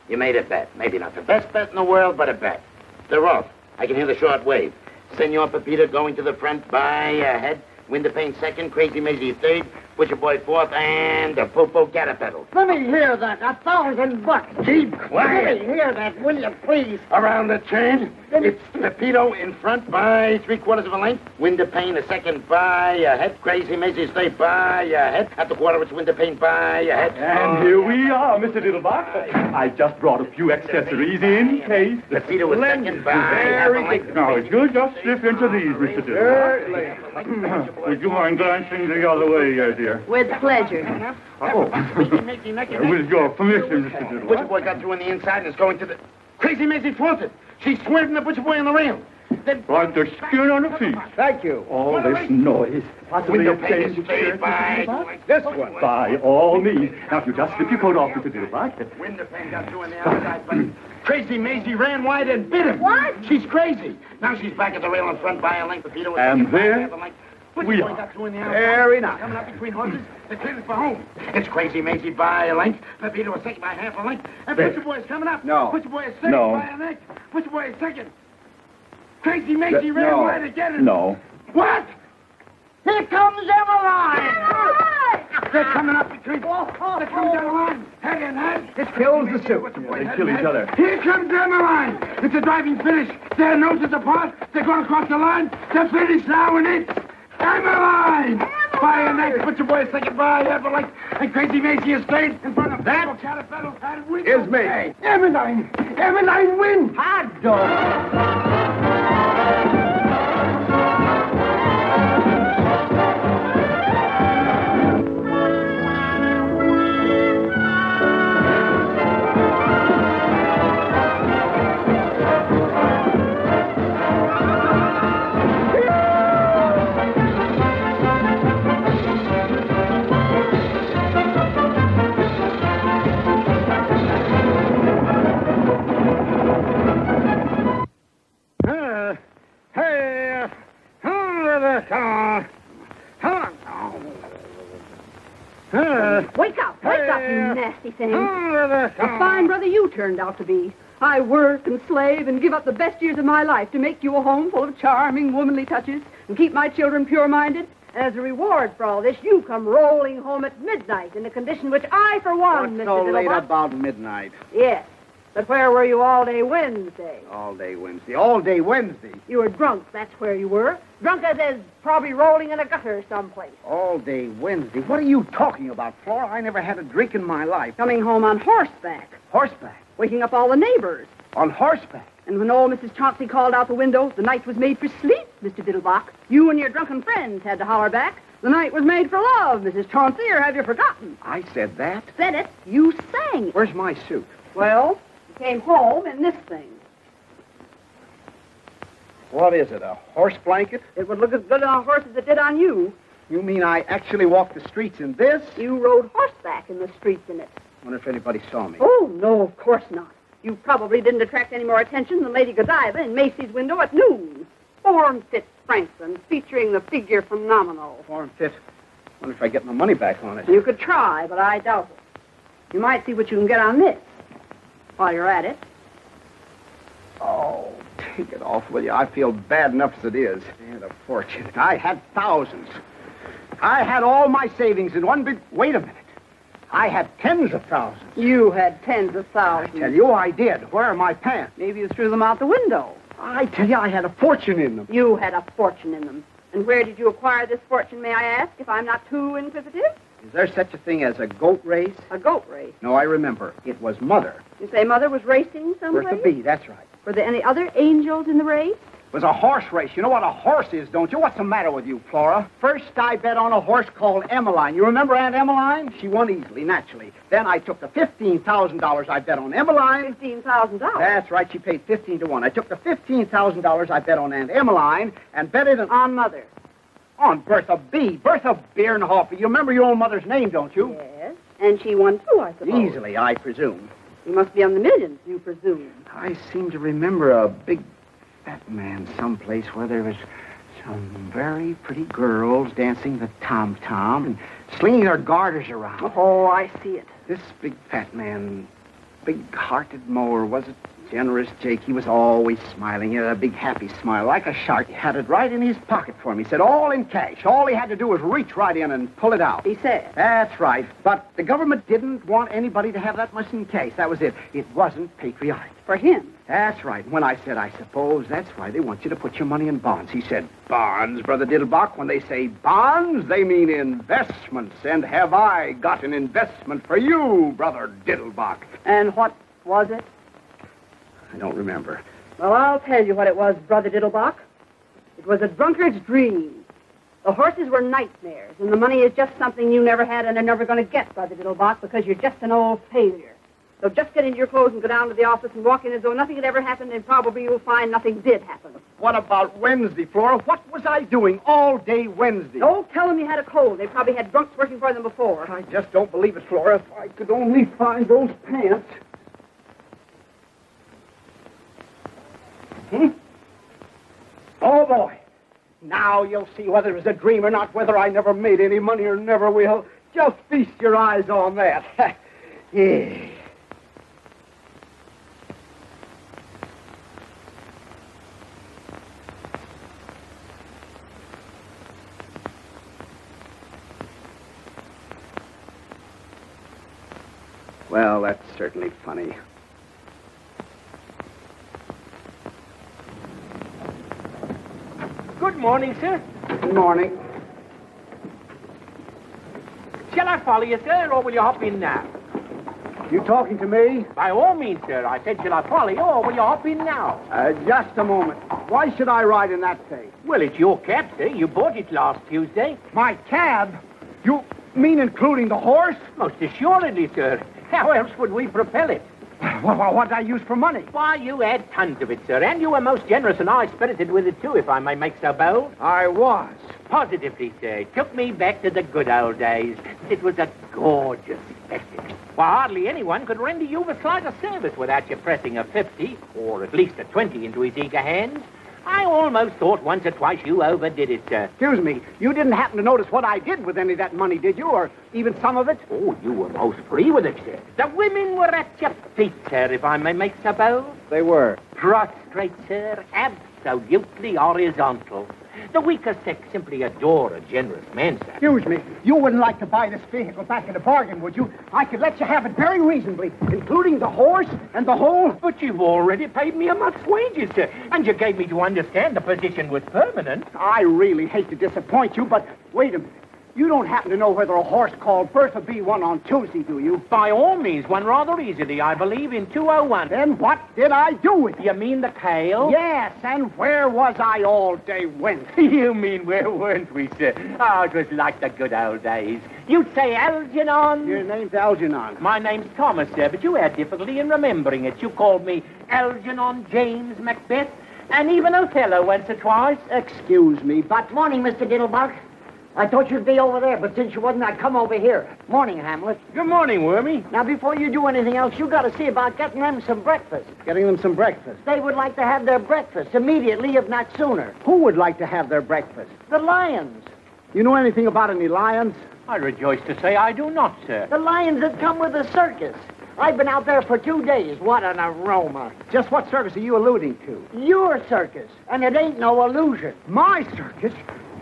Speaker 1: You made a bet. Maybe not the best bet in the world, but a bet. They're off. I can hear the short wave. Senor Pepito going to the front by a head. Windowpane second, Crazy Maisie third, Butcher Boy fourth, and the Popo Caterpillar.
Speaker 7: Let me hear that. $1,000.
Speaker 1: Keep quiet.
Speaker 7: Let me hear that, will you, please?
Speaker 1: Around the chain, it's Pepito in front by 3/4 of a length. Windowpane a second by a head. Crazy Maisie's third by a head. At the quarter, it's Windowpane by a head.
Speaker 3: And here we are, Mr. Diddlebock. I just brought a few accessories in case.
Speaker 1: Pepito a second by half a length.
Speaker 3: Now, if you'll just slip into these, Mr. Diddlebock. Would you mind glancing the other way, dear?
Speaker 9: With pleasure.
Speaker 3: Oh. With your permission, Mr. Diddlebock.
Speaker 1: Butcher Boy got through on the inside and is going to the... Crazy Maisie fronted. She's swerving the Butcher Boy on the rail. Then...
Speaker 3: Like the skin on the feet.
Speaker 2: Thank you.
Speaker 3: All this noise. Possibly a change of shirt, Mr. Diddlebock?
Speaker 2: This one.
Speaker 3: By all means. Now, if you just slip your coat off, Mr. Diddlebock.
Speaker 1: Windowpane got through on the outside, but Crazy Maisie ran wide and bit him.
Speaker 9: What?
Speaker 1: She's crazy. Now she's back at the rail in front by a length. Pepito
Speaker 3: And there
Speaker 1: Butcher
Speaker 3: we
Speaker 1: Boy
Speaker 3: are.
Speaker 1: got through on the outside.
Speaker 2: Very nice.
Speaker 1: Coming up between horses. They're clearing for home. It's Crazy Maisie by a length. Pepito a second by half a length. And
Speaker 3: There.
Speaker 1: Butcher Boy's coming up.
Speaker 2: No.
Speaker 1: Butcher Boy is second
Speaker 3: No.
Speaker 1: by a length. Butcher Boy is second. Crazy Maisie ran
Speaker 2: No.
Speaker 1: wide again.
Speaker 3: No.
Speaker 1: What?
Speaker 7: Here comes Emmeline.
Speaker 1: They're coming up between... They're coming down the line. Head and head.
Speaker 2: It kills the suit.
Speaker 3: They kill each other.
Speaker 1: Here comes Emmeline. It's a driving finish. Their noses apart. They're going across the line. They're finished now, and it's Emmeline. By a neck. Butcher Boy second by half a length. And Crazy Maisie is straight in front of that. Caterpillar and wins.
Speaker 2: Is me.
Speaker 1: Emmeline. Emmeline wins.
Speaker 7: Hot dog.
Speaker 9: Wake up, you nasty thing. A fine brother you turned out to be. I work and slave and give up the best years of my life to make you a home full of charming, womanly touches and keep my children pure-minded. As a reward for all this, you come rolling home at midnight in a condition which I, for one,
Speaker 2: What's
Speaker 9: Mr.
Speaker 2: so late
Speaker 9: Diddlebock...
Speaker 2: about midnight?
Speaker 9: Yes, but where were you all day Wednesday?
Speaker 2: All day Wednesday. All day Wednesday.
Speaker 9: You were drunk, that's where you were. Drunk as probably rolling in a gutter someplace.
Speaker 2: All day Wednesday. What are you talking about, Flora? I never had a drink in my life.
Speaker 9: Coming home on horseback.
Speaker 2: Horseback.
Speaker 9: Waking up all the neighbors.
Speaker 2: On horseback.
Speaker 9: And when old Mrs. Chauncey called out the window, the night was made for sleep, Mr. Diddlebock. You and your drunken friends had to holler back. The night was made for love, Mrs. Chauncey, or have you forgotten?
Speaker 2: I said that?
Speaker 9: Said it. You sang it.
Speaker 2: Where's my suit?
Speaker 9: Well, you came home in this thing.
Speaker 2: What is it, a horse blanket?
Speaker 9: It would look as good on a horse as it did on you.
Speaker 2: You mean I actually walked the streets in this?
Speaker 9: You rode horseback in the streets in it.
Speaker 2: Wonder if anybody saw me.
Speaker 9: Oh, no, of course not. You probably didn't attract any more attention than Lady Godiva in Macy's window at noon. Form-fit Franklin, featuring the figure phenomenal.
Speaker 2: Form fit. Wonder if I get my money back on it.
Speaker 9: You could try, but I doubt it. You might see what you can get on this while you're at it.
Speaker 2: Oh, take it off, will you? I feel bad enough as it is. And a fortune. I had thousands. I had all my savings in one big... Wait a minute. I had tens of thousands.
Speaker 9: You had tens of thousands.
Speaker 2: I tell you, I did. Where are my pants?
Speaker 9: Maybe you threw them out the window.
Speaker 2: I tell you, I had a fortune in them.
Speaker 9: You had a fortune in them. And where did you acquire this fortune, may I ask, if I'm not too inquisitive?
Speaker 2: Is there such a thing as a goat race?
Speaker 9: A goat race.
Speaker 2: No, I remember. It was Mother.
Speaker 9: You say Mother was racing someplace?
Speaker 2: Bertha B., that's right.
Speaker 9: Were there any other angels in the race?
Speaker 2: It was a horse race. You know what a horse is, don't you? What's the matter with you, Flora? First, I bet on a horse called Emmeline. You remember Aunt Emmeline? She won easily, naturally. Then I took the $15,000 I bet on Emmeline.
Speaker 9: $15,000?
Speaker 2: That's right. She paid 15 to 1. I took the $15,000 I bet on Aunt Emmeline and bet it
Speaker 9: on Mother.
Speaker 2: On Bertha B. Bertha Bierhofer. You remember your old mother's name, don't you?
Speaker 9: Yes. And she won, too, I suppose.
Speaker 2: Easily, I presume.
Speaker 9: You must be on the millions, you presume.
Speaker 2: I seem to remember a big fat man someplace where there was some very pretty girls dancing the tom-tom and slinging their garters around.
Speaker 9: Oh, I see it.
Speaker 2: This big fat man, big-hearted mower, was a generous Jake. He was always smiling. He had a big happy smile, like a shark. He had it right in his pocket for me. He said all in cash. All he had to do was reach right in and pull it out.
Speaker 9: He said?
Speaker 2: That's right. But the government didn't want anybody to have that much in cash. That was it. It wasn't patriotic.
Speaker 9: For him?
Speaker 2: That's right. When I said, I suppose that's why they want you to put your money in bonds. He said, bonds, Brother Diddlebock. When they say bonds, they mean investments. And have I got an investment for you, Brother Diddlebock?
Speaker 9: And what was it?
Speaker 2: I don't remember.
Speaker 9: Well, I'll tell you what it was, Brother Diddlebock. It was a drunkard's dream. The horses were nightmares, and the money is just something you never had and are never going to get, Brother Diddlebock, because you're just an old failure. So just get into your clothes and go down to the office and walk in as though nothing had ever happened, and probably you'll find nothing did happen.
Speaker 2: What about Wednesday, Flora? What was I doing all day Wednesday?
Speaker 9: Don't tell them you had a cold. They probably had drunks working for them before.
Speaker 2: I just don't believe it, Flora. If I could only find those pants. Oh, boy. Now you'll see whether it was a dream or not, whether I never made any money or never will. Just feast your eyes on that. Yeah. Well, that's certainly funny.
Speaker 10: Good morning, sir.
Speaker 2: Good morning.
Speaker 10: Shall I follow you, sir, or will you hop in now?
Speaker 2: You talking to me?
Speaker 10: By all means, sir. I said, shall I follow you, or will you hop in now?
Speaker 2: Just a moment. Why should I ride in that thing?
Speaker 10: Well, it's your cab, sir. You bought it last Tuesday.
Speaker 2: My cab? You mean including the horse?
Speaker 10: Most assuredly, sir. How else would we propel it?
Speaker 2: What did I use for money?
Speaker 10: Why, you had tons of it, sir, and you were most generous and high-spirited with it, too, if I may make so bold.
Speaker 2: I was.
Speaker 10: Positively, sir. It took me back to the good old days. It was a gorgeous spectacle. Why, hardly anyone could render you the slightest service without you pressing a 50, or at least a 20 into his eager hands. I almost thought once or twice you overdid it, sir.
Speaker 2: Excuse me, you didn't happen to notice what I did with any of that money, did you? Or even some of it?
Speaker 10: Oh, you were most free with it, sir. The women were at your feet, sir, if I may make so bold.
Speaker 2: They were.
Speaker 10: Prostrate, sir, absolutely horizontal. The weaker sex simply adore a generous man, sir.
Speaker 2: Excuse me, you wouldn't like to buy this vehicle back in a bargain, would you? I could let you have it very reasonably, including the horse and the whole...
Speaker 10: But you've already paid me a month's wages, sir, and you gave me to understand the position was permanent.
Speaker 2: I really hate to disappoint you, but wait a minute. You don't happen to know whether a horse called Bertha B won on Tuesday, do you?
Speaker 10: By all means, won rather easily, I believe, in 201.
Speaker 2: Then what did I do with it?
Speaker 10: You mean the tail?
Speaker 2: Yes, and where was I all day Wednesday?
Speaker 10: You mean where weren't we, sir? Oh, it was like the good old days. You'd say Algernon.
Speaker 2: Your name's Algernon.
Speaker 10: My name's Thomas, sir, but you had difficulty in remembering it. You called me Algernon James Macbeth, and even Othello once or twice.
Speaker 2: Excuse me, but...
Speaker 7: Morning, Mr. Diddlebock. I thought you'd be over there, but since you wasn't, I come over here. Morning, Hamlet.
Speaker 10: Good morning, Wormy.
Speaker 7: Now, before you do anything else, you got to see about getting them some breakfast.
Speaker 2: Getting them some breakfast.
Speaker 7: They would like to have their breakfast immediately, if not sooner.
Speaker 2: Who would like to have their breakfast?
Speaker 7: The lions.
Speaker 2: You know anything about any lions?
Speaker 10: I rejoice to say I do not, sir.
Speaker 7: The lions that come with the circus. I've been out there for 2 days. What an aroma.
Speaker 2: Just what circus are you alluding to?
Speaker 7: Your circus. And it ain't no illusion.
Speaker 2: My circus?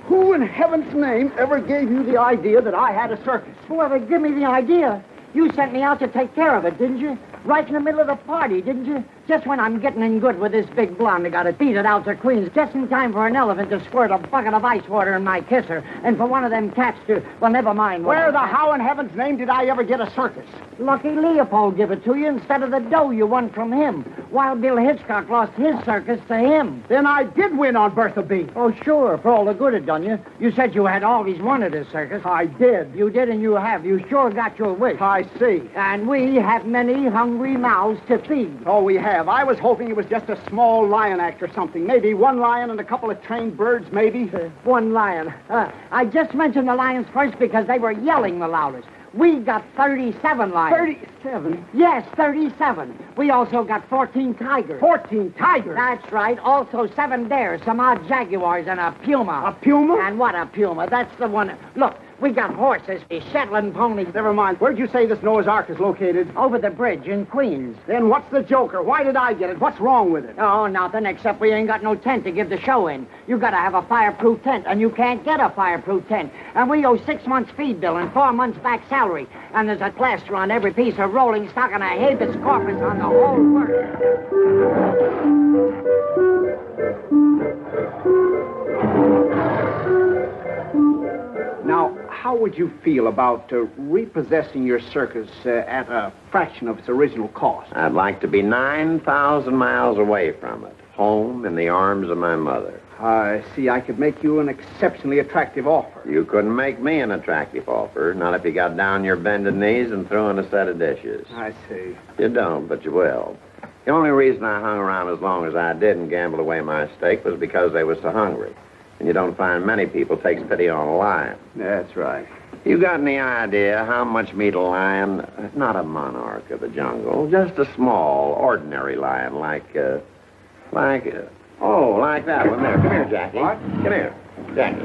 Speaker 2: Who in heaven's name ever gave you the idea that I had a circus?
Speaker 7: Whoever gave me the idea? You sent me out to take care of it, didn't you? Right in the middle of the party, didn't you? Just when I'm getting in good with this big blonde that got it beat it out to Queens, just in time for an elephant to squirt a bucket of ice water in my kisser, and for one of them cats to... Well, never mind.
Speaker 2: Where the how in heaven's name did I ever get a circus?
Speaker 7: Lucky Leopold give it to you instead of the dough you won from him. Wild Bill Hitchcock lost his circus to him.
Speaker 2: Then I did win on Bertha B.
Speaker 7: Oh, sure, for all the good it done you. You said you had always wanted a circus.
Speaker 2: I did.
Speaker 7: You did and you have. You sure got your wish.
Speaker 2: I see.
Speaker 7: And we have many hungry mouths to feed.
Speaker 2: Oh, we have. I was hoping it was just a small lion act or something. Maybe one lion and a couple of trained birds, maybe.
Speaker 7: One lion. I just mentioned the lions first because they were yelling the loudest. We got 37 lions.
Speaker 2: 37?
Speaker 7: Yes, 37. We also got 14 tigers.
Speaker 2: 14 tigers?
Speaker 7: That's right. Also 7 bears, some odd jaguars, and a puma.
Speaker 2: A puma?
Speaker 7: And what a puma. That's the one. Look, we got horses, Shetland ponies.
Speaker 2: Never mind. Where'd you say this Noah's Ark is located?
Speaker 7: Over the bridge in Queens.
Speaker 2: Then what's the joker? Why did I get it? What's wrong with it?
Speaker 7: Oh, nothing, except we ain't got no tent to give the show in. You gotta have a fireproof tent, and you can't get a fireproof tent. And we owe 6 months feed bill and 4 months back salary. And there's a plaster on every piece of rolling stock and a habeas corpus on the whole work.
Speaker 2: Now, how would you feel about repossessing your circus at a fraction of its original cost?
Speaker 11: I'd like to be 9,000 miles away from it, home in the arms of my mother.
Speaker 2: I see. I could make you an exceptionally attractive offer.
Speaker 11: You couldn't make me an attractive offer, not if you got down your bended knees and threw in a set of dishes.
Speaker 2: I see.
Speaker 11: You don't, but you will. The only reason I hung around as long as I did and gambled away my stake was because they was so hungry. And you don't find many people takes pity on a lion.
Speaker 2: That's right.
Speaker 11: You got any idea how much meat a lion, not a monarch of the jungle, just a small, ordinary lion like that one there. Come here, Jackie.
Speaker 2: What?
Speaker 11: Come here. Jackie,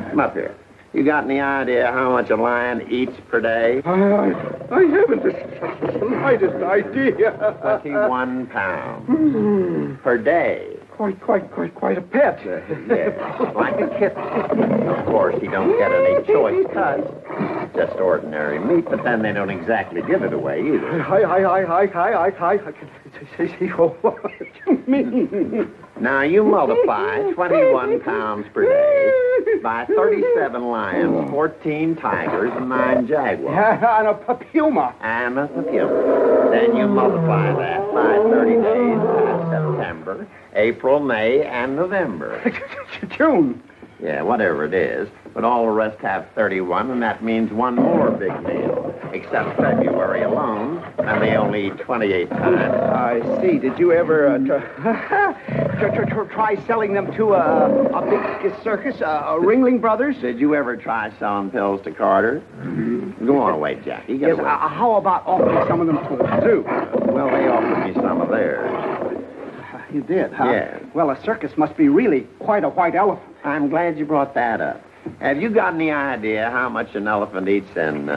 Speaker 11: come up here. You got any idea how much a lion eats per day?
Speaker 5: I haven't the slightest idea.
Speaker 11: 21 pounds per day.
Speaker 5: Quite a pet.
Speaker 11: Yeah, like a kitten. Of course, he don't get any choice cuts. Just ordinary meat, but then they don't exactly give it away either.
Speaker 5: I can see what you mean.
Speaker 11: Now, you multiply 21 pounds per day by 37 lions, 14 tigers, and 9 jaguars.
Speaker 2: And a puma.
Speaker 11: And a puma. Then you multiply that by 30 days past September, April, May, and November.
Speaker 2: June.
Speaker 11: Yeah, whatever it is. But all the rest have 31, and that means one more big meal. Except February alone, and they only eat 28 times.
Speaker 2: I see. Did you ever try selling them to a big circus, Ringling Brothers?
Speaker 11: Did you ever try selling pills to Carter? Go on away, Jackie.
Speaker 2: Yes, how about offering some of them to the zoo?
Speaker 11: Well, they offered me some of theirs.
Speaker 2: You did, huh?
Speaker 11: Yeah.
Speaker 2: Well, a circus must be really quite a white elephant.
Speaker 11: I'm glad you brought that up. Have you got any idea how much an elephant eats in,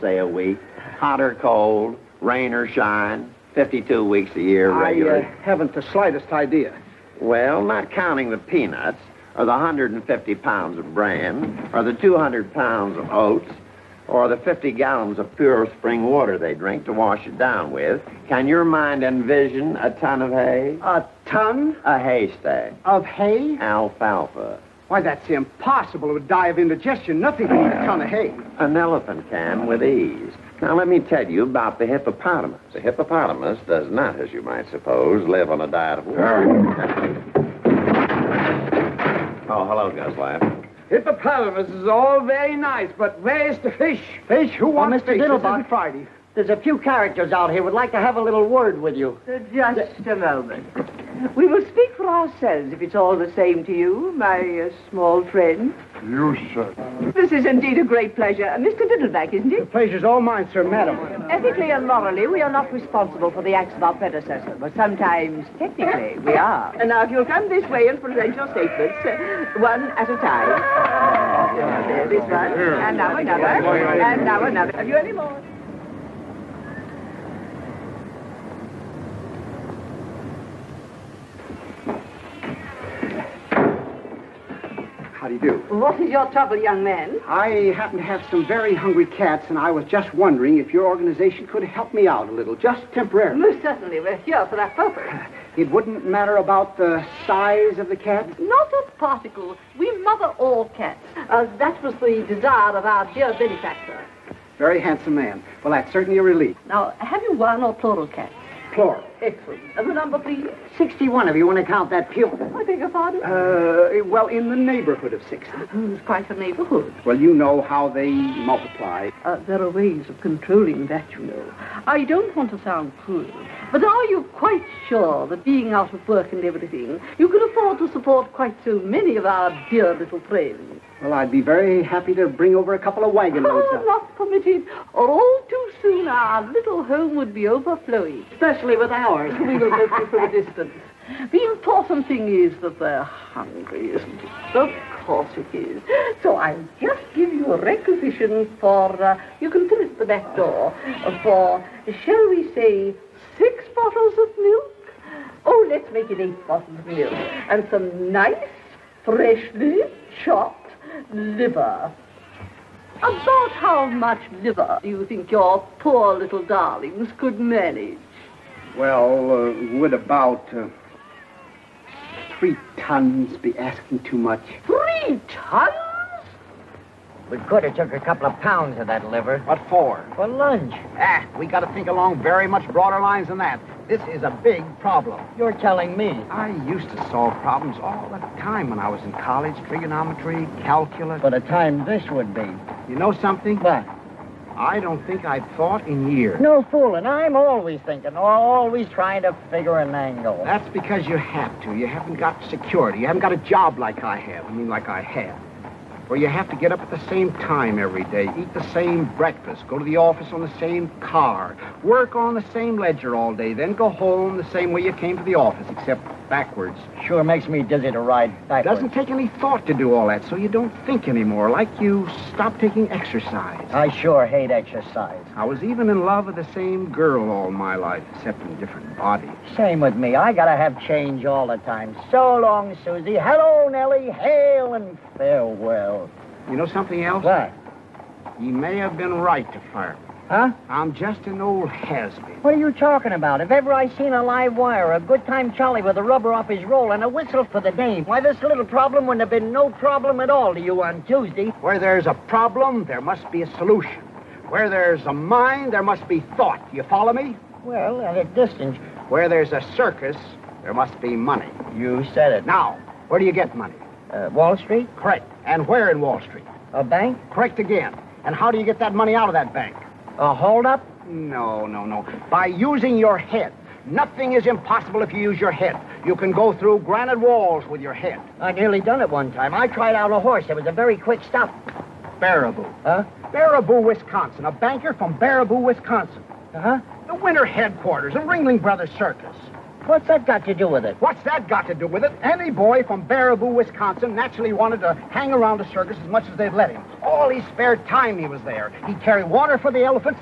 Speaker 11: say a week? Hot or cold, rain or shine, 52 weeks a year regular?
Speaker 2: I haven't the slightest idea.
Speaker 11: Well, not counting the peanuts, or the 150 pounds of bran, or the 200 pounds of oats, or the 50 gallons of pure spring water they drink to wash it down with, can your mind envision a ton of hay?
Speaker 2: A ton?
Speaker 11: A haystack.
Speaker 2: Of hay?
Speaker 11: Alfalfa.
Speaker 2: Why, that's impossible. It would die of indigestion. Nothing can eat a ton of hay.
Speaker 11: An elephant can with ease. Now, let me tell you about the hippopotamus. The hippopotamus does not, as you might suppose, live on a diet of water. Oh, hello, Guslav.
Speaker 2: Hippopotamus is all very nice, but where's the fish? Fish? Who wants
Speaker 7: Mr.
Speaker 2: fish? This
Speaker 7: Diddlebock.
Speaker 2: isn't Friday.
Speaker 7: There's a few characters out here would like to have a little word with you.
Speaker 12: Just a moment. We will speak for ourselves, if it's all the same to you, my small friend.
Speaker 8: You, sir.
Speaker 12: This is indeed a great pleasure. Mr. Diddleback, isn't
Speaker 2: The
Speaker 12: it?
Speaker 2: pleasure's all mine, sir, madam.
Speaker 12: Ethically and morally, we are not responsible for the acts of our predecessor, but sometimes, technically, we are. And now, if you'll come this way and present your statements, one at a time. There, this one, and now another, and now another. Have you any more?
Speaker 2: How do you do?
Speaker 12: What is your trouble, young man?
Speaker 2: I happen to have some very hungry cats, and I was just wondering if your organization could help me out a little, just temporarily.
Speaker 12: Most certainly, we're here for that purpose.
Speaker 2: It wouldn't matter about the size of the cat?
Speaker 12: Not a particle. We mother all cats. That was the desire of our dear benefactor.
Speaker 2: Very handsome man. Well, that's certainly a relief.
Speaker 12: Now, have you one or plural cats?
Speaker 2: Plural.
Speaker 12: Excellent. And the number, please?
Speaker 7: 61, if you want to count that pew.
Speaker 12: I beg your pardon?
Speaker 2: Well, in the neighborhood of 60.
Speaker 12: It's quite a neighborhood.
Speaker 2: Well, you know how they multiply.
Speaker 12: There are ways of controlling that, you know. I don't want to sound cruel, but are you quite sure that being out of work and everything, you can afford to support quite so many of our dear little friends?
Speaker 2: Well, I'd be very happy to bring over a couple of wagon loads.
Speaker 12: Not permitted, or all too soon our little home would be overflowing.
Speaker 7: Especially with ours.
Speaker 12: We will help you from a distance. The important thing is that they're hungry, isn't it? Of course it is. So I'll just give you a requisition for, you can fill it at the back door, for, shall we say, 6 bottles of milk? Oh, let's make it 8 bottles of milk. And some nice, freshly chopped liver. About how much liver do you think your poor little darlings could manage?
Speaker 2: Well, would about 3 tons be asking too much?
Speaker 12: 3 tons?
Speaker 7: We could have took a couple of pounds of that liver.
Speaker 2: What for?
Speaker 7: For lunch.
Speaker 2: We got to think along very much broader lines than that. This is a big problem.
Speaker 7: You're telling me.
Speaker 2: I used to solve problems all the time when I was in college. Trigonometry, calculus.
Speaker 7: What a time this would be.
Speaker 2: You know something?
Speaker 7: What?
Speaker 2: I don't think I've thought in years.
Speaker 7: No fooling. I'm always thinking, always trying to figure an angle.
Speaker 2: That's because you have to. You haven't got security. You haven't got a job like I have. Like I have. Where you have to get up at the same time every day, eat the same breakfast, go to the office on the same car, work on the same ledger all day, then go home the same way you came to the office, except backwards.
Speaker 7: Sure makes me dizzy to ride backwards.
Speaker 2: Doesn't take any thought to do all that, so you don't think anymore, like you stop taking exercise.
Speaker 7: I sure hate exercise.
Speaker 2: I was even in love with the same girl all my life, except in different bodies.
Speaker 7: Same with me. I gotta have change all the time. So long, Susie. Hello, Nellie. Hail and farewell.
Speaker 2: You know something else?
Speaker 7: What?
Speaker 2: He may have been right to fire me.
Speaker 7: Huh?
Speaker 2: I'm just an old has-been.
Speaker 7: What are you talking about? If ever I seen a live wire, a good-time Charlie with a rubber off his roll and a whistle for the dame, why, this little problem wouldn't have been no problem at all to you on Tuesday.
Speaker 2: Where there's a problem, there must be a solution. Where there's a mind, there must be thought. You follow me?
Speaker 7: Well, at a distance.
Speaker 2: Where there's a circus, there must be money.
Speaker 7: You said it.
Speaker 2: Now, where do you get money?
Speaker 7: Wall Street?
Speaker 2: Correct. And where in Wall Street?
Speaker 7: A bank?
Speaker 2: Correct again. And how do you get that money out of that bank?
Speaker 7: A hold-up?
Speaker 2: No. By using your head. Nothing is impossible if you use your head. You can go through granite walls with your head.
Speaker 7: I nearly done it one time. I tried out a horse. It was a very quick stop.
Speaker 2: Baraboo.
Speaker 7: Huh?
Speaker 2: Baraboo, Wisconsin. A banker from Baraboo, Wisconsin.
Speaker 7: Uh-huh.
Speaker 2: The winter headquarters of Ringling Brothers Circus.
Speaker 7: What's that got to do with it?
Speaker 2: What's that got to do with it? Any boy from Baraboo, Wisconsin naturally wanted to hang around the circus as much as they'd let him. All his spare time he was there. He'd carry water for the elephants,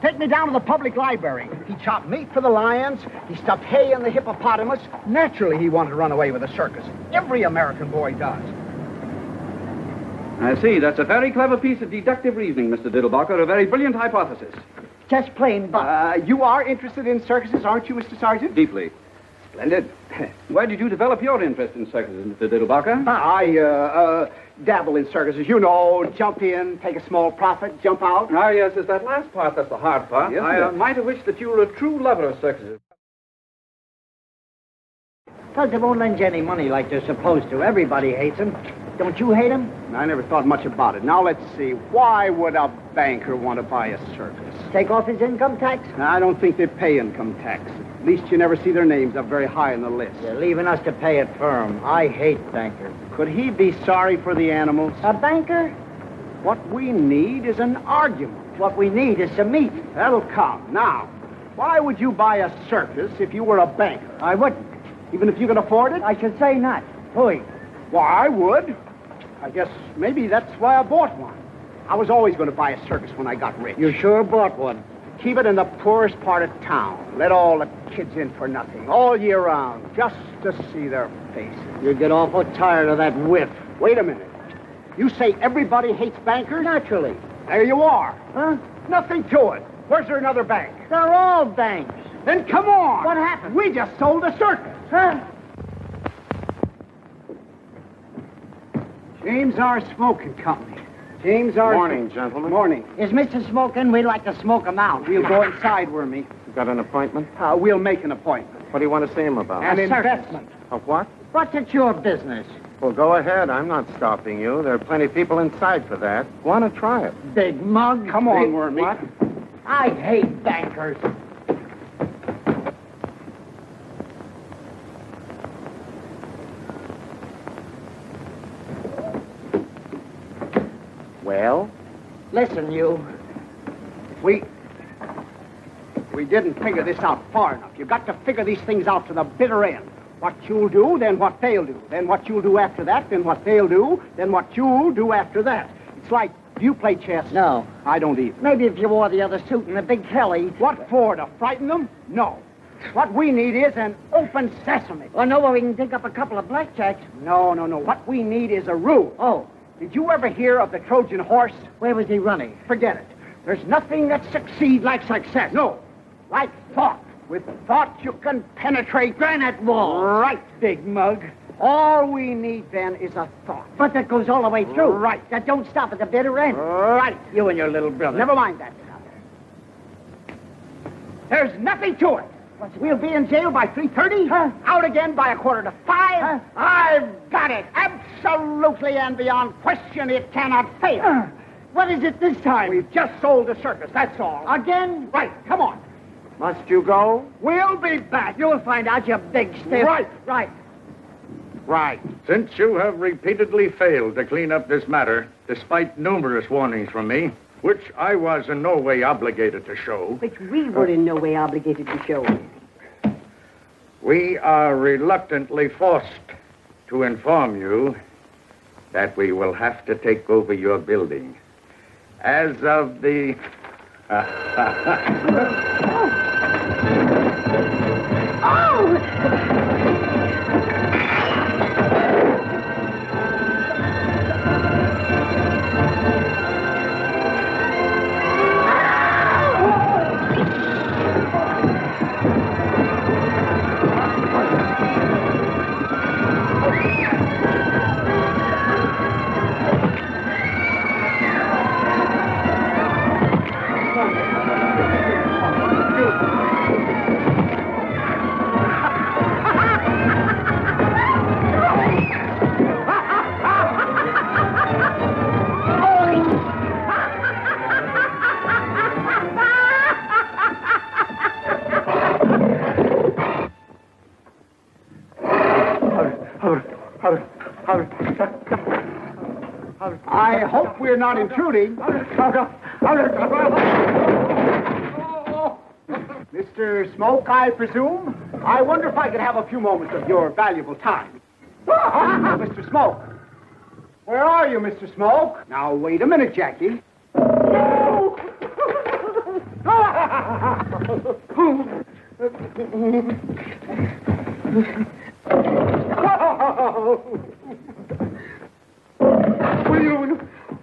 Speaker 2: take me down to the public library. He chopped meat for the lions. He stuffed hay in the hippopotamus. Naturally, he wanted to run away with the circus. Every American boy does.
Speaker 13: I see. That's a very clever piece of deductive reasoning, Mr. Diddlebock, or a very brilliant hypothesis.
Speaker 7: Just plain buck.
Speaker 2: You are interested in circuses, aren't you, Mr. Sergeant?
Speaker 13: Deeply. Splendid. Why did you develop your interest in circuses, Mr. Diddlebacher?
Speaker 2: I dabble in circuses. You know, jump in, take a small profit, jump out.
Speaker 13: Ah, yes, it's that last part that's the hard part.
Speaker 2: Yes,
Speaker 13: I might have wished that you were a true lover of circuses.
Speaker 7: Because they won't lend you any money like they're supposed to. Everybody hates them. Don't you hate them?
Speaker 2: I never thought much about it. Now, let's see. Why would a banker want to buy a circus?
Speaker 7: Take off his income tax?
Speaker 2: I don't think they pay income tax. At least you never see their names up very high on the list.
Speaker 7: You're leaving us to pay it for 'em. I hate bankers.
Speaker 2: Could he be sorry for the animals?
Speaker 7: A banker?
Speaker 2: What we need is an argument.
Speaker 7: What we need is some meat.
Speaker 2: That'll come. Now, why would you buy a circus if you were a banker?
Speaker 7: I wouldn't.
Speaker 2: Even if you can afford it?
Speaker 7: I should say not. Hui.
Speaker 2: Why, I would. I guess maybe that's why I bought one. I was always going to buy a circus when I got rich.
Speaker 7: You sure bought one.
Speaker 2: Keep it in the poorest part of town. Let all the kids in for nothing, all year round, just to see their faces.
Speaker 7: You get awful tired of that whiff.
Speaker 2: Wait a minute. You say everybody hates bankers?
Speaker 7: Naturally.
Speaker 2: There you are.
Speaker 7: Huh?
Speaker 2: Nothing to it. Where's there another bank?
Speaker 7: They're all banks.
Speaker 2: Then come on.
Speaker 7: What happened?
Speaker 2: We just sold a circus.
Speaker 7: Huh?
Speaker 2: James R. Smoking Company. James R.
Speaker 4: Morning, gentlemen.
Speaker 2: Morning.
Speaker 7: Is Mr. Smoking? We'd like to smoke him out.
Speaker 2: We'll go inside, Wormy.
Speaker 4: You got an appointment?
Speaker 2: We'll make an appointment.
Speaker 4: What do you want to see him about?
Speaker 2: An
Speaker 7: A circus.
Speaker 2: investment.
Speaker 4: Of what?
Speaker 7: What's it your business?
Speaker 4: Well, go ahead. I'm not stopping you. There are plenty of people inside for that. Want to try it?
Speaker 7: Big mug.
Speaker 2: Come on, Wormy.
Speaker 7: What? I hate bankers.
Speaker 4: Well?
Speaker 7: Listen, you.
Speaker 2: We didn't figure this out far enough. You've got to figure these things out to the bitter end. What you'll do, then what they'll do. Then what you'll do after that, then what they'll do, then what you'll do after that. It's like, do you play chess?
Speaker 7: No.
Speaker 2: I don't either.
Speaker 7: Maybe if you wore the other suit and a big Kelly.
Speaker 2: What for, to frighten them? No. What we need is an open sesame.
Speaker 7: Or know where we can dig up a couple of blackjacks.
Speaker 2: No. What we need is a rule.
Speaker 7: Oh.
Speaker 2: Did you ever hear of the Trojan horse?
Speaker 7: Where was he running?
Speaker 2: Forget it. There's nothing that succeeds like success. No. Like thought. With thought, you can penetrate
Speaker 7: granite walls.
Speaker 2: Right, big mug. All we need, then, is a thought.
Speaker 7: But that goes all the way through.
Speaker 2: Right.
Speaker 7: That don't stop at the bitter end.
Speaker 2: Right.
Speaker 7: You and your little brother.
Speaker 2: Never mind that. There's nothing to it. We'll be in jail by 3:30.
Speaker 7: Huh?
Speaker 2: Out again by 4:45.
Speaker 7: Huh?
Speaker 2: I've got it. Absolutely and beyond question, it cannot fail.
Speaker 7: What is it this time?
Speaker 2: We've just sold the circus, that's all.
Speaker 7: Again?
Speaker 2: Right, come on.
Speaker 4: Must you go?
Speaker 2: We'll be back.
Speaker 7: You'll find out, you big stiff.
Speaker 2: Right.
Speaker 4: Right.
Speaker 14: Since you have repeatedly failed to clean up this matter, despite numerous warnings from me, which I was in no way obligated to show,
Speaker 9: Which we were in no way obligated to show.
Speaker 14: we are reluctantly forced to inform you that we will have to take over your building. As of the...
Speaker 2: I hope we're not intruding. Mr. Smoke, I presume? I wonder if I could have a few moments of your valuable time. Mr. Smoke. Where are you, Mr. Smoke? Now, wait a minute, Jackie.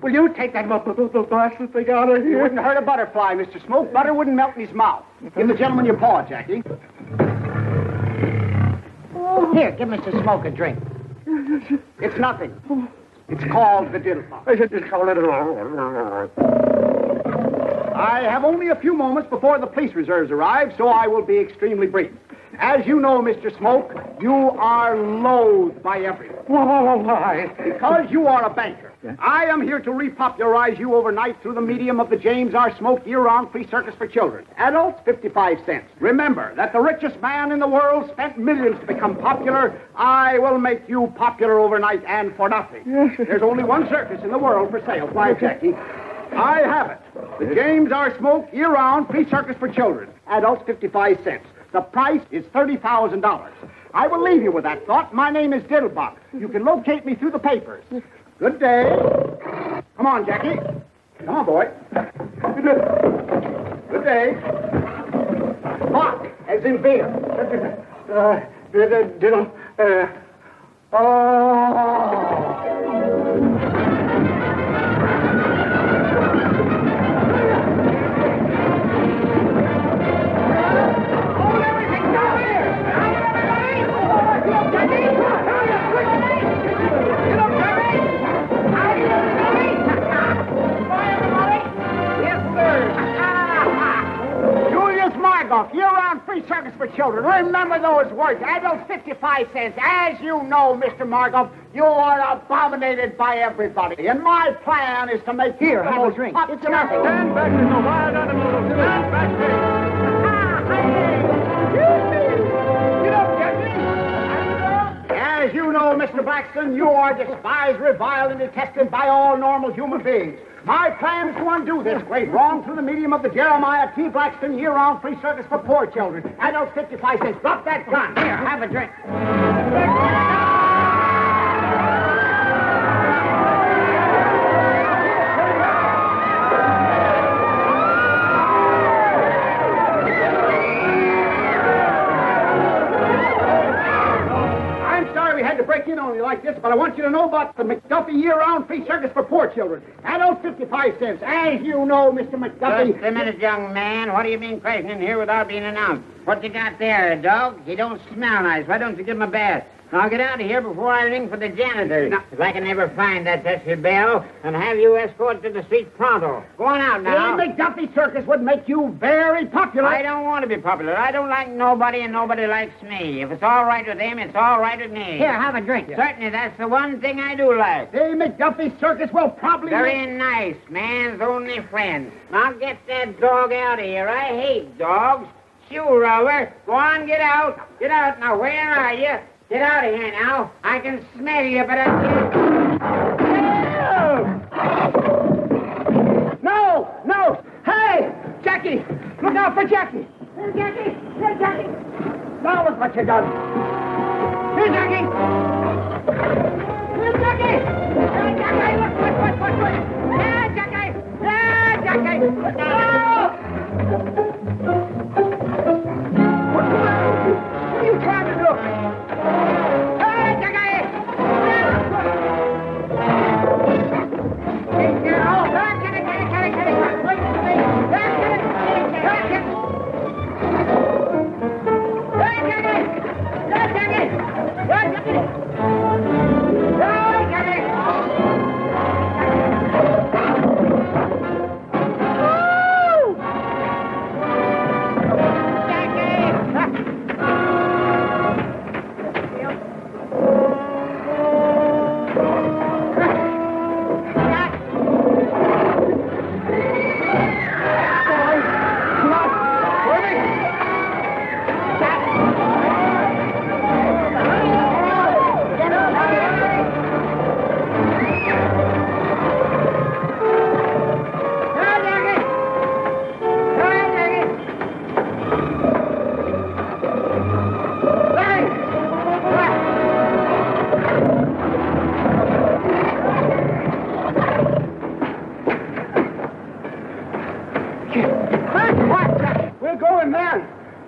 Speaker 2: Will you take that bastard thing out of here? You wouldn't hurt a butterfly, Mr. Smoke. Butter wouldn't melt in his mouth. Give the gentleman your paw, Jackie.
Speaker 7: Here, give Mr. Smoke a drink.
Speaker 2: It's nothing. It's called the Diddlebock. I have only a few moments before the police reserves arrive, so I will be extremely brief. As you know, Mr. Smoke, you are loathed by everyone.
Speaker 5: Why?
Speaker 2: Because you are a banker. I am here to repopularize you overnight through the medium of the James R. Smoke year-round free circus for children. Adults, 55 cents. Remember that the richest man in the world spent millions to become popular. I will make you popular overnight and for nothing. There's only one circus in the world for sale. Why, Jackie? I have it. The James R. Smoke year-round free circus for children. Adults, 55 cents. The price is $30,000. I will leave you with that thought. My name is Diddlebock. You can locate me through the papers. Good day. Come on, Jackie. Come on, boy. Good day. Bock, as in beer. Diddle. Year-round free circus for children. Remember those words. Adults, 55 cents. As you know, Mr. Margoff, you are abominated by everybody. And my plan is to make
Speaker 7: Here, have a drink. It's nothing.
Speaker 5: Stand back, Mr. Wild Animal. Stand back,
Speaker 2: As you know, Mr. Blackstone, you are despised, reviled, and detested by all normal human beings. My plan is to undo this great wrong through the medium of the Jeremiah T. Blackstone year-round free service for poor children. Adults, 55 cents. Drop that gun. Here, have a drink. Break in on you like this, but I want you to know about the McDuffie year-round free circus for poor children. Adults, 55 cents. As you know, Mr. McDuffie...
Speaker 7: Just a minute, young man. What do you mean crashing in here without being announced? What you got there, a dog? He don't smell nice. Why don't you give him a bath? Now get out of here before I ring for the janitor. Now, if I can ever find that Tessie Bell and have you escorted to the street pronto. Go on out now.
Speaker 2: The McDuffie circus would make you very popular.
Speaker 7: I don't want to be popular. I don't like nobody, and nobody likes me. If it's all right with him, it's all right with me. Here, have a drink. Certainly, that's the one thing I do like.
Speaker 2: The McDuffie circus will probably...
Speaker 7: Very nice. Man's only friend. Now get that dog out of here. I hate dogs. Shoe rower. Go on, get out. Get out. Now, where are you? Get out of here now. I can smell you, but I can't...
Speaker 2: No! Hey! Jackie! Look out for Jackie!
Speaker 9: Here, Jackie! Here, Jackie!
Speaker 2: Now look what you done! Here, Jackie!
Speaker 9: Here, Jackie! Here, Jackie! Look! Here, Jackie! Here, Jackie! No!
Speaker 2: What are you trying to do?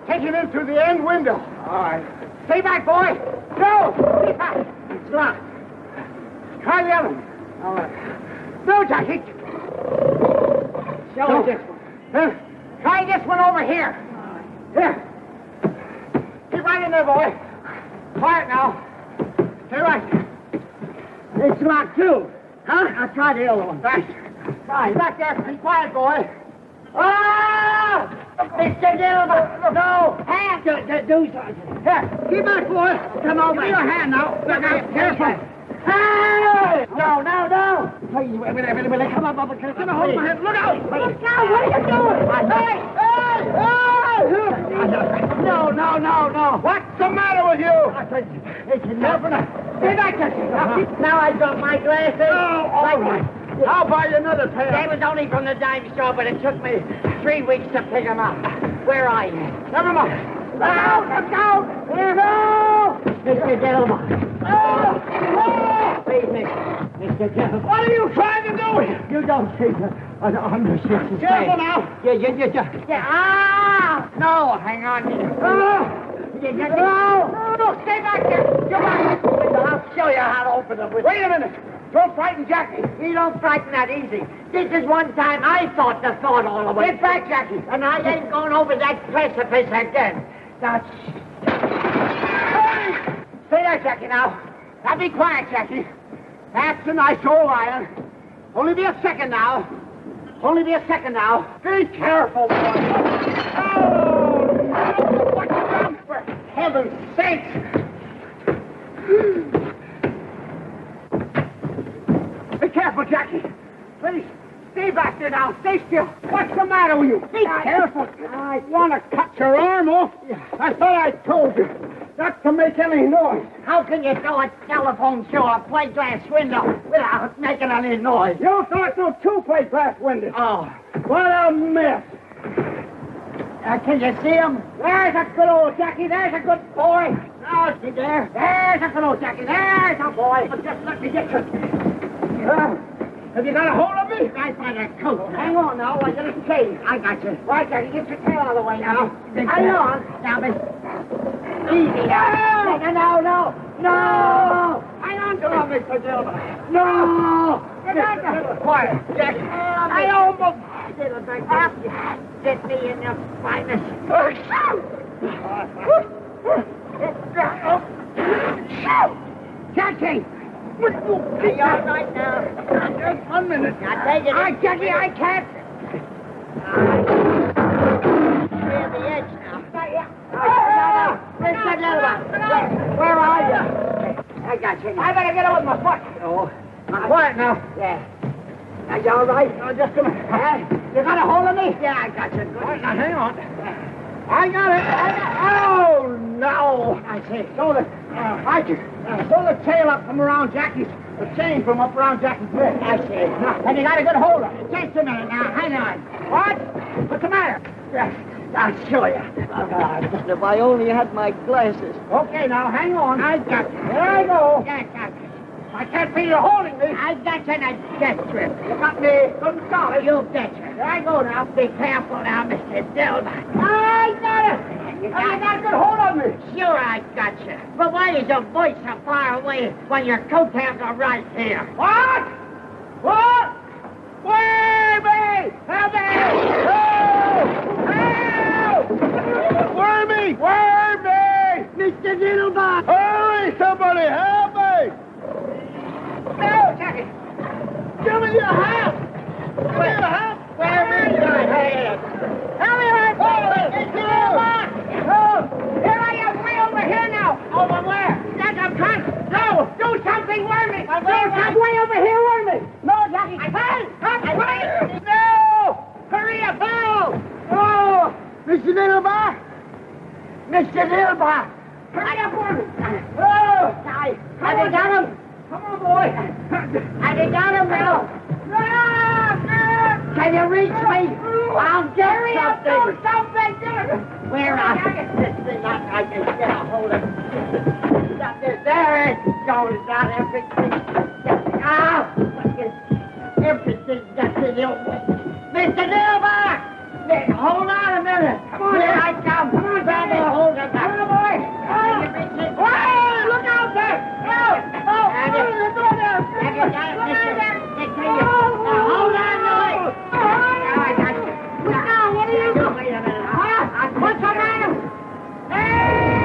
Speaker 2: Take him in through the end window. All right. Stay back, boy. No! Stay back. It's locked. Try the other one. All right. No, Jackie. Show this one. Try this one over here. Here. Keep right in there, boy. Quiet now. Stay right. It's locked too. Huh? I'll try the other one. Right. Try. Back there. Be quiet, boy. Ah! Mr. Diddlebock! No! Hand! Do something. Here, get back, boy. Come over. Give me your hand now. Look out. Careful. Hey! No. Please, wait. Come on, Bubba. Come on, hold my head. Look out! Look out! What are you doing? Hey! No. What's the matter with you? It's enough. Stay back there. Now I got my glasses. Oh, all right. I'll buy you another pair.
Speaker 7: They was only from the dime store, but it took me 3 weeks to pick them up. Where are you?
Speaker 2: Never mind. Let's go! Here go!
Speaker 7: Mr. Diddlebock. Please, Mr. Diddlebock.
Speaker 2: What are you trying to do?
Speaker 7: You don't see I'm the shit's
Speaker 2: Careful now.
Speaker 7: Yeah. Ah! No, hang on.
Speaker 2: No, stay back there. Come on.
Speaker 7: I'll show you how to open them.
Speaker 2: Wait a minute. Don't frighten Jackie.
Speaker 7: He don't frighten that easy. This is one time I thought the thought all the way.
Speaker 2: Get back, Jackie.
Speaker 7: And I ain't going over that precipice again. That's...
Speaker 2: Hey! Stay there, Jackie, now. Now be quiet, Jackie. That's a nice old iron. Only be a second now. Be careful, boy. Oh, no. What you done? For heaven's sake. Be careful, Jackie. Please, stay back there now. Stay still. What's the matter with you? Be careful. I want to cut your arm off. I thought I told you not to make any noise.
Speaker 7: How can you throw a telephone through a plate glass window without making any noise?
Speaker 2: You thought no two plate glass windows.
Speaker 7: Oh.
Speaker 2: What a mess.
Speaker 7: Can you see him?
Speaker 2: There's a good old Jackie. There's a good boy. Now, see there. There's a good old Jackie. There's a boy. But just let me get you. Have you got a hold of me?
Speaker 7: Right by the coat.
Speaker 2: Hang on now. I got a chain.
Speaker 7: I got you.
Speaker 2: Right, Jackie. Get your tail out of the way now.
Speaker 7: Hang on. Now, Miss. Easy now. No.
Speaker 2: Hang on to him, Mr. Diddlebock. No. Get back there. Quiet, Jackie. I almost...
Speaker 7: Get me in the finest.
Speaker 2: Jackie!
Speaker 7: Are you all right now?
Speaker 2: Just 1 minute.
Speaker 7: Now take it.
Speaker 2: Jackie, I can't.
Speaker 7: Clear the edge now. Mr. Diddlebock. Where are you? I got you.
Speaker 2: I better get it with my foot.
Speaker 7: Oh.
Speaker 2: Quiet now.
Speaker 7: Yeah. Are you all right?
Speaker 2: No, just a minute. You got a hold of me?
Speaker 7: Yeah, I got you. Good.
Speaker 2: All right, now hang on. I got it. Oh, no.
Speaker 7: I see.
Speaker 2: So the tail up from around Jackie's, the chain from up around Jackie's neck.
Speaker 7: I see.
Speaker 2: Now, and you got a good hold of it.
Speaker 7: Just a minute now. Hang on.
Speaker 2: What? What's the matter?
Speaker 7: I'll show you. If I only had my glasses.
Speaker 2: Okay, now hang on.
Speaker 7: I got you.
Speaker 2: There I go.
Speaker 7: Yeah, I got you.
Speaker 2: I can't feel you holding me.
Speaker 7: I got you in a death grip.
Speaker 2: You got me good and solid.
Speaker 7: You betcha.
Speaker 2: There I go now.
Speaker 7: Be careful now, Mr. Diddlebock.
Speaker 2: I got it. You got a good hold on me.
Speaker 7: Sure, I got you. But why is your voice so far away when your coattails are right here?
Speaker 2: What? What? Wormy! Help me! Help! Wormy! Wormy!
Speaker 7: Mr. Diddlebock!
Speaker 2: Hurry, somebody, help me! No, Jackie! Give me your hat! Give me your hat!
Speaker 7: Where is your head?
Speaker 2: Help me, Mr. Diddlebock! No! Here I am, way over here now!
Speaker 7: Over where?
Speaker 2: That's a cunt! No! Do something, Wormy! Do something way over here, Wormy! No, Jackie! Hey! No! Hurry up! No! No! Mr. Diddlebock! Mr. Diddlebock! Hurry up, Wormy! Oh!
Speaker 7: Have you got him?
Speaker 2: Come on, boy!
Speaker 7: Have you got him now? Can you reach me? I'll get
Speaker 2: Hurry up! Do something!
Speaker 7: Where are you? This thing I can get a hold of. There it goes. Not everything. Ah! Everything gets in your way. Mr. Diddlebock! Hold on a minute.
Speaker 2: Come on,
Speaker 7: here I come.
Speaker 2: Come on,
Speaker 7: grab a hold of that.
Speaker 2: Come on, boy! Hey, look out there!
Speaker 7: Have you got it, mister? Now hold on, Lloyd. Now I got you.
Speaker 2: Now, what are you doing?
Speaker 7: Wait a minute.
Speaker 2: What's the matter? Hey!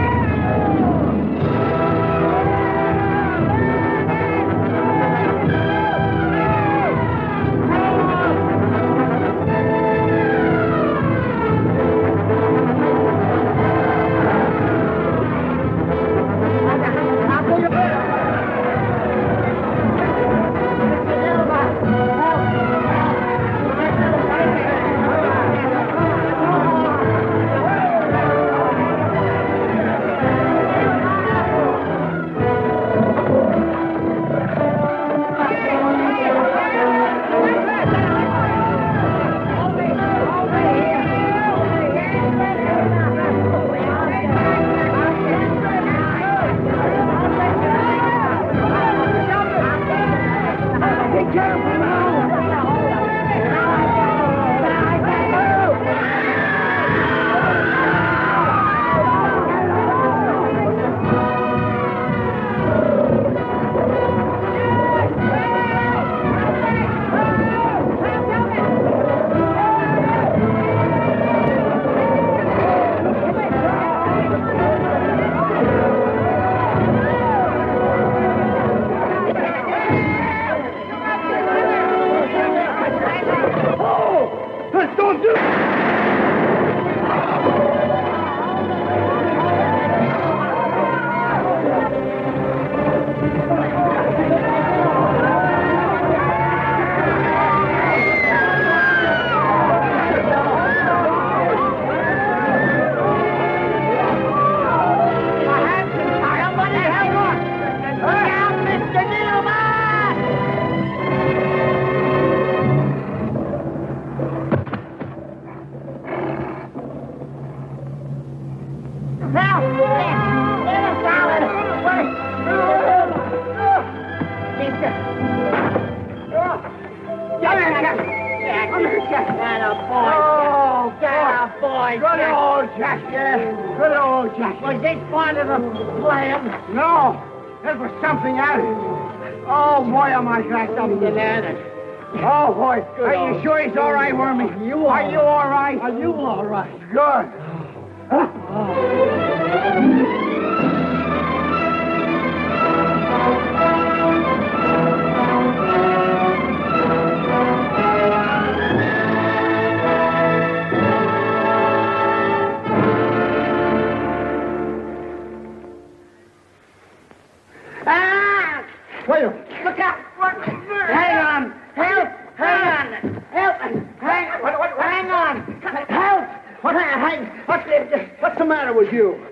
Speaker 7: right,
Speaker 2: Good
Speaker 7: Jack.
Speaker 2: old Jack, yeah. Good old Jack.
Speaker 7: Was this part of the plan?
Speaker 2: No, there was something at it. Oh, boy, am I cracked up. Oh, boy. Are you sure he's all right, Wormy? Are you all right?
Speaker 7: Are you all right?
Speaker 2: Good.
Speaker 7: Ah!
Speaker 2: Wait a
Speaker 7: Look out! Hang on! Help! Hang on! Help! Hang on! Help!
Speaker 2: What's the matter with you?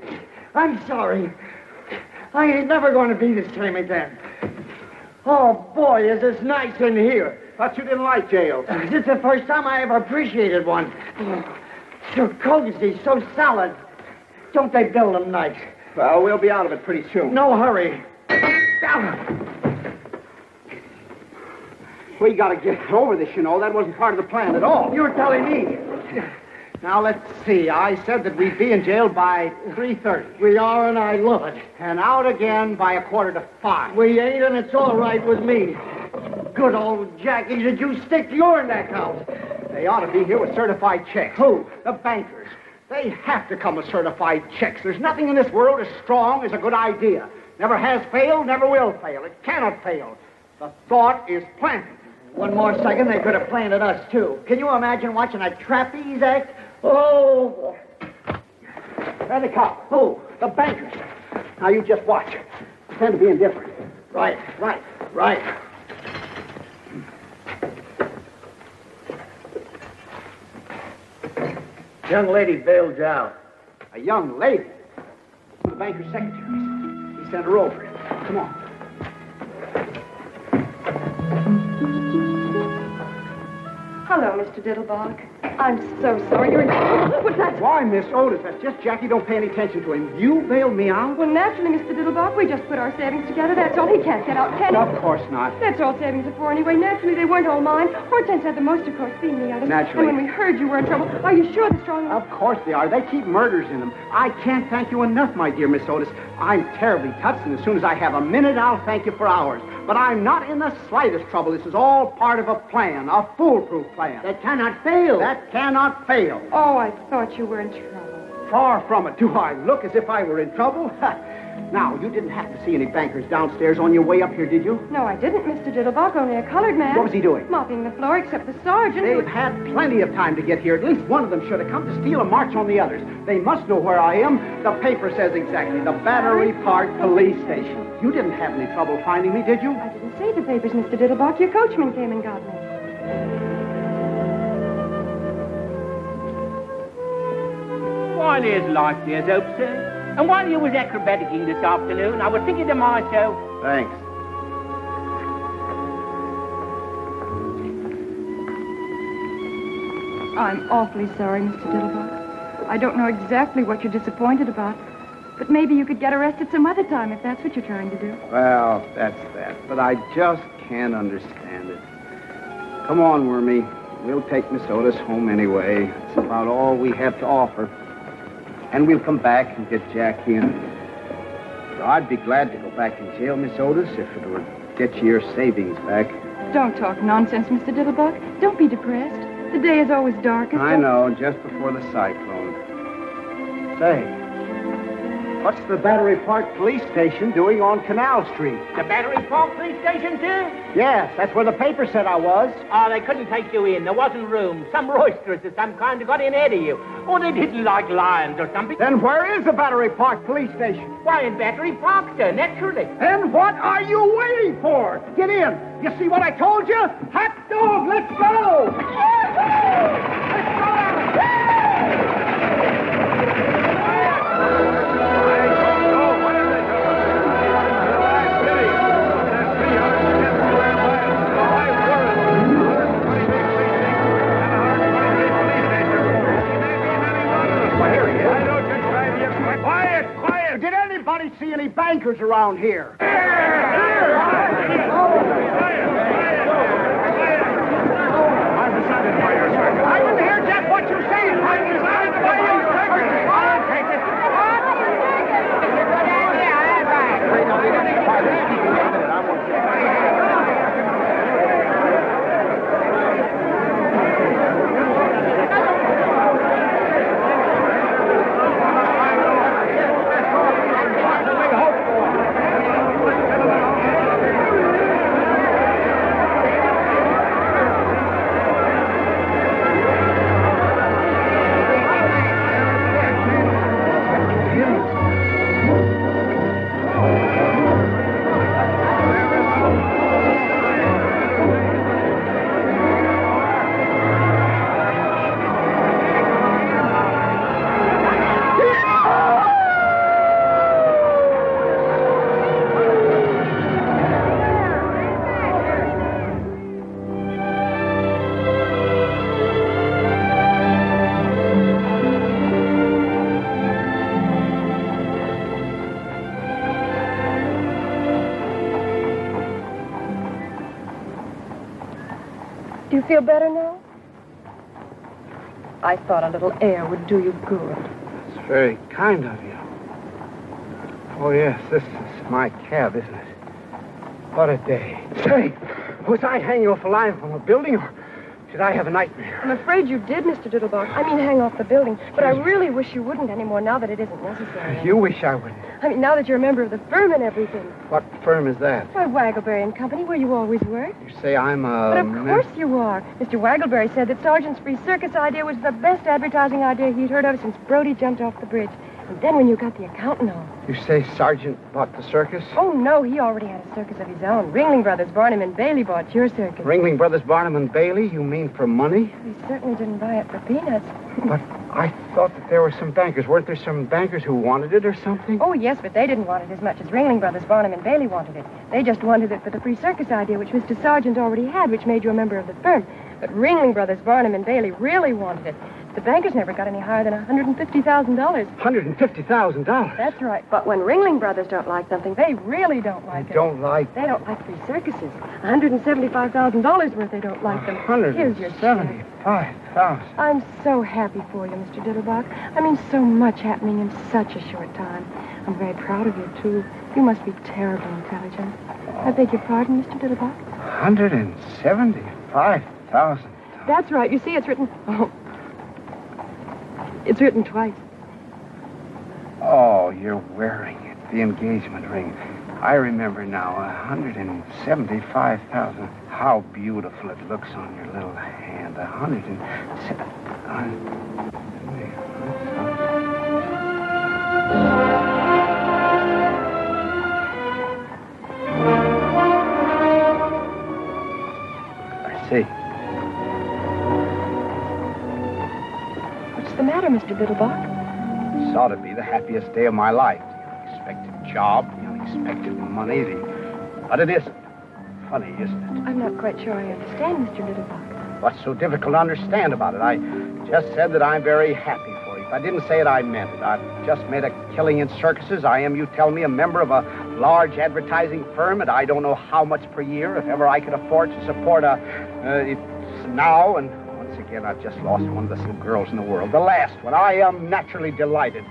Speaker 7: I'm sorry. I ain't never going to be the same again. Oh, boy, is this nice in here.
Speaker 2: Thought you didn't like jail.
Speaker 7: This is the first time I ever appreciated one. So cozy, so solid. Don't they build them nice?
Speaker 2: Well, we'll be out of it pretty soon.
Speaker 7: No hurry.
Speaker 2: We gotta get over this, you know. That wasn't part of the plan at all.
Speaker 7: You're telling me.
Speaker 2: Now, let's see. I said that we'd be in jail by 3:30.
Speaker 7: We are, and I love it.
Speaker 2: And out again by 4:45.
Speaker 7: We ain't, and it's all right with me. Good old Jackie, did you stick your neck out?
Speaker 2: They ought to be here with certified checks.
Speaker 7: Who?
Speaker 2: The bankers. They have to come with certified checks. There's nothing in this world as strong as a good idea. Never has failed, never will fail. It cannot fail. The thought is planted.
Speaker 7: One more second, they could have planted us, too. Can you imagine watching a trapeze act? Oh,
Speaker 2: There they come. Who? The bankers. Now, you just watch. Pretend to be indifferent.
Speaker 7: right.
Speaker 11: Young lady bailed you out.
Speaker 2: A young lady. The banker's secretary. He sent her over. Come on.
Speaker 6: Hello, Mr. Diddlebock. I'm so sorry. You're in trouble. What's that?
Speaker 2: Why, Miss Otis? That's just Jackie. Don't pay any attention to him. You bailed me out?
Speaker 6: Well, naturally, Mr. Diddlebock, we just put our savings together. That's all. He can't get out, can he?
Speaker 2: Of course not.
Speaker 6: That's all savings are for anyway. Naturally, they weren't all mine. Hortense had the most, of course, being the others.
Speaker 2: Naturally.
Speaker 6: And when we heard you were in trouble, are you sure the strong...
Speaker 2: Of course they are. They keep murders in them. I can't thank you enough, my dear Miss Otis. I'm terribly touched, and as soon as I have a minute, I'll thank you for hours. But I'm not in the slightest trouble. This is all part of a plan, a foolproof plan.
Speaker 7: That cannot fail.
Speaker 2: That cannot fail.
Speaker 6: Oh, I thought you were in trouble.
Speaker 2: Far from it. Do I look as if I were in trouble? Now, you didn't have to see any bankers downstairs on your way up here, did you?
Speaker 6: No, I didn't, Mr. Diddlebock. Only a colored man.
Speaker 2: What was he doing?
Speaker 6: Mopping the floor, except the sergeant.
Speaker 2: They've had plenty of time to get here. At least one of them should have come to steal and march on the others. They must know where I am. The paper says exactly. The Battery Park Police Station. You didn't have any trouble finding me, did you?
Speaker 6: I didn't see the papers, Mr. Diddlebock. Your coachman came and got me.
Speaker 10: Why, there's life, there's hope, sir. And while you was acrobaticking this afternoon, I was thinking to myself...
Speaker 2: Thanks.
Speaker 6: I'm awfully sorry, Mr. Diddlebock. I don't know exactly what you're disappointed about, but maybe you could get arrested some other time if that's what you're trying to do.
Speaker 2: Well, that's that. But I just can't understand it. Come on, Wormy. We'll take Miss Otis home anyway. It's about all we have to offer. And we'll come back and get Jackie in. So I'd be glad to go back in jail, Miss Otis, if it would get you your savings back.
Speaker 6: Don't talk nonsense, Mr. Diddlebock. Don't be depressed. The day is always darkest.
Speaker 2: I know, just before the cyclone. Say, what's the Battery Park Police Station doing on Canal Street?
Speaker 10: The Battery Park Police Station, sir?
Speaker 2: Yes, that's where the paper said I was.
Speaker 10: Oh, they couldn't take you in. There wasn't room. Some roisterers of some kind got in ahead of you. Or they didn't like lions or something.
Speaker 2: Then where is the Battery Park Police Station?
Speaker 10: Why, in Battery Park, sir, naturally.
Speaker 2: Then what are you waiting for? Get in. You see what I told you? Hot dog, let's go! Quiet! Did anybody see any bankers around here? I didn't hear just what you said. I decided by your
Speaker 6: Do you feel better now? I thought a little air would do you good.
Speaker 4: It's very kind of you. Oh, yes, this is my cab, isn't it? What a day. Say, was I hanging off a line from a building, or did I have a nightmare?
Speaker 6: I'm afraid you did, Mr. Diddlebock. I mean, hang off the building. But I really wish you wouldn't anymore now that it isn't necessary.
Speaker 4: You wish I wouldn't.
Speaker 6: I mean, now that you're a member of the firm and everything.
Speaker 4: What firm is that?
Speaker 6: Why, Waggleberry and Company, where you always worked.
Speaker 4: You say I'm a...
Speaker 6: But of course you are. Mr. Waggleberry said that Sergeant's free circus idea was the best advertising idea he'd heard of since Brody jumped off the bridge. And then when you got the accountant on.
Speaker 4: You say Sergeant bought the circus?
Speaker 6: Oh, no, he already had a circus of his own. Ringling Brothers, Barnum and Bailey bought your circus.
Speaker 4: Ringling Brothers, Barnum and Bailey? You mean for money?
Speaker 6: He certainly didn't buy it for peanuts.
Speaker 4: But I thought that there were some bankers. Weren't there some bankers who wanted it or something?
Speaker 6: Oh, yes, but they didn't want it as much as Ringling Brothers, Barnum and Bailey wanted it. They just wanted it for the free circus idea, which Mr. Sargent already had, which made you a member of the firm. But Ringling Brothers, Barnum and Bailey really wanted it. The bankers never got any higher than $150,000.
Speaker 4: $150,000?
Speaker 6: That's right. But when Ringling Brothers don't like something, they really don't like it.
Speaker 4: Don't like...
Speaker 6: They don't like free circuses. $175,000 worth they don't like them. Here's your check.
Speaker 4: $175,000.
Speaker 6: I'm so happy for you, Mr. Diddlebock. I mean, so much happening in such a short time. I'm very proud of you, too. You must be terribly intelligent. I beg your pardon, Mr. Diddlebock?
Speaker 4: $175,000.
Speaker 6: That's right. You see, it's written... Oh. It's written twice.
Speaker 4: Oh, you're wearing it. The engagement ring. I remember now. $175,000. How beautiful it looks on your little hand. I see.
Speaker 6: What's the matter, Mr. Diddlebock?
Speaker 4: This ought to be the happiest day of my life. The unexpected job, the unexpected money, But it isn't. Funny, isn't it?
Speaker 6: I'm not quite sure I understand, Mr. Diddlebock.
Speaker 4: What's so difficult to understand about it? I just said that I'm very happy for you. If I didn't say it, I meant it. I've just made a killing in circuses. I am, you tell me, a member of a large advertising firm, and I don't know how much per year, if ever I could afford to support it's now, and once again, I've just lost one of the little girls in the world. The last one. I am naturally delighted.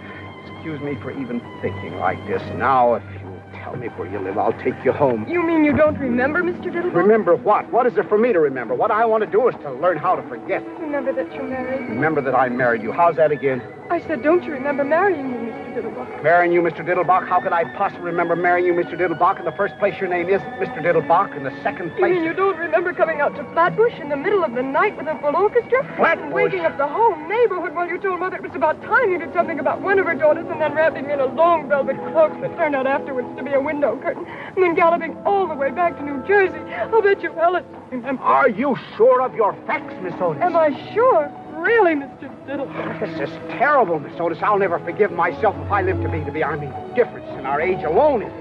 Speaker 4: Excuse me for even thinking like this. Now, if you tell me where you live, I'll take you home.
Speaker 6: You mean you don't remember, Mr. Diddlebock?
Speaker 4: Remember what? What is there for me to remember? What I want to do is to learn how to forget.
Speaker 6: Remember that you're married?
Speaker 4: Remember that I married you. How's that again?
Speaker 6: I said, don't you remember marrying me, Mr. Diddlebock?
Speaker 4: Marrying you, Mr. Diddlebock? How could I possibly remember marrying you, Mr. Diddlebock? In the first place, your name is Mr. Diddlebock. In the second place...
Speaker 6: You mean you don't remember coming out to Flatbush in the middle of the night with a full orchestra?
Speaker 4: Flatbush?
Speaker 6: And waking up the whole neighborhood while you told Mother it was about time you did something about one of her daughters, and then wrapping me in a long velvet cloak that turned out afterwards to be a window curtain, and then galloping all the way back to New Jersey. I'll bet you Alice remember.
Speaker 4: Are you sure of your facts, Miss Otis?
Speaker 6: Am I sure? Really, Mr. Diddlebock?
Speaker 4: This is terrible, Miss Otis. I'll never forgive myself if I live to be. I mean, the difference in our age alone is...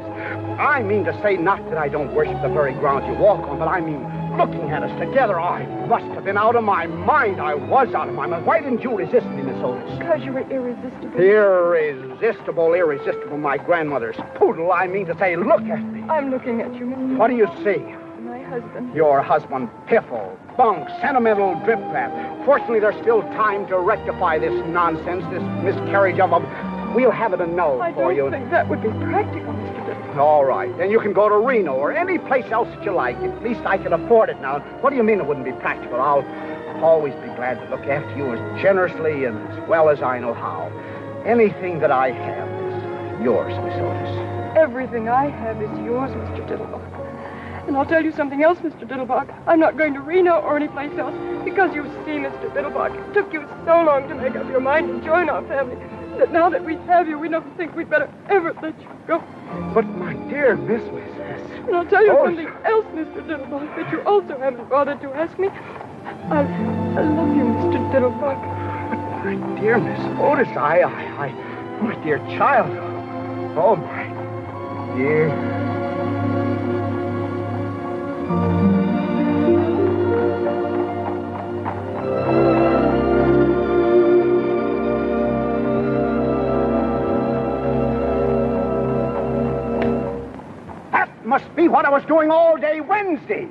Speaker 4: I mean to say not that I don't worship the very ground you walk on, but I mean, looking at us together, I must have been out of my mind. I was out of my mind. Why didn't you resist me, Miss Otis?
Speaker 6: Because you were irresistible.
Speaker 4: Irresistible, my grandmother's poodle. I mean to say, look at me.
Speaker 6: I'm looking at you, Mr.
Speaker 4: What do you see?
Speaker 6: My husband.
Speaker 4: Your husband, piffle, bunk, sentimental drip-trap. Fortunately, there's still time to rectify this nonsense, this miscarriage of a... We'll have it annulled for you.
Speaker 6: I don't think that would be practical, Mr. Diddlebock.
Speaker 4: All right. Then you can go to Reno or any place else that you like. At least I can afford it now. What do you mean it wouldn't be practical? I'll always be glad to look after you as generously and as well as I know how. Anything that I have is yours, Miss Otis.
Speaker 6: Everything I have is yours, Mr. Diddlebock. And I'll tell you something else, Mr. Diddlebock. I'm not going to Reno or any place else because you see, Mr. Diddlebock, it took you so long to make up your mind and join our family that now that we have you, we don't think we'd better ever let you go.
Speaker 4: But, my dear Miss...
Speaker 6: And I'll tell you something else, Mr. Diddlebock, that you also haven't bothered to ask me. I love you, Mr. Diddlebock.
Speaker 4: But, my dear Miss Otis, my dear child. Oh, my dear... Must be what I was doing all day Wednesday.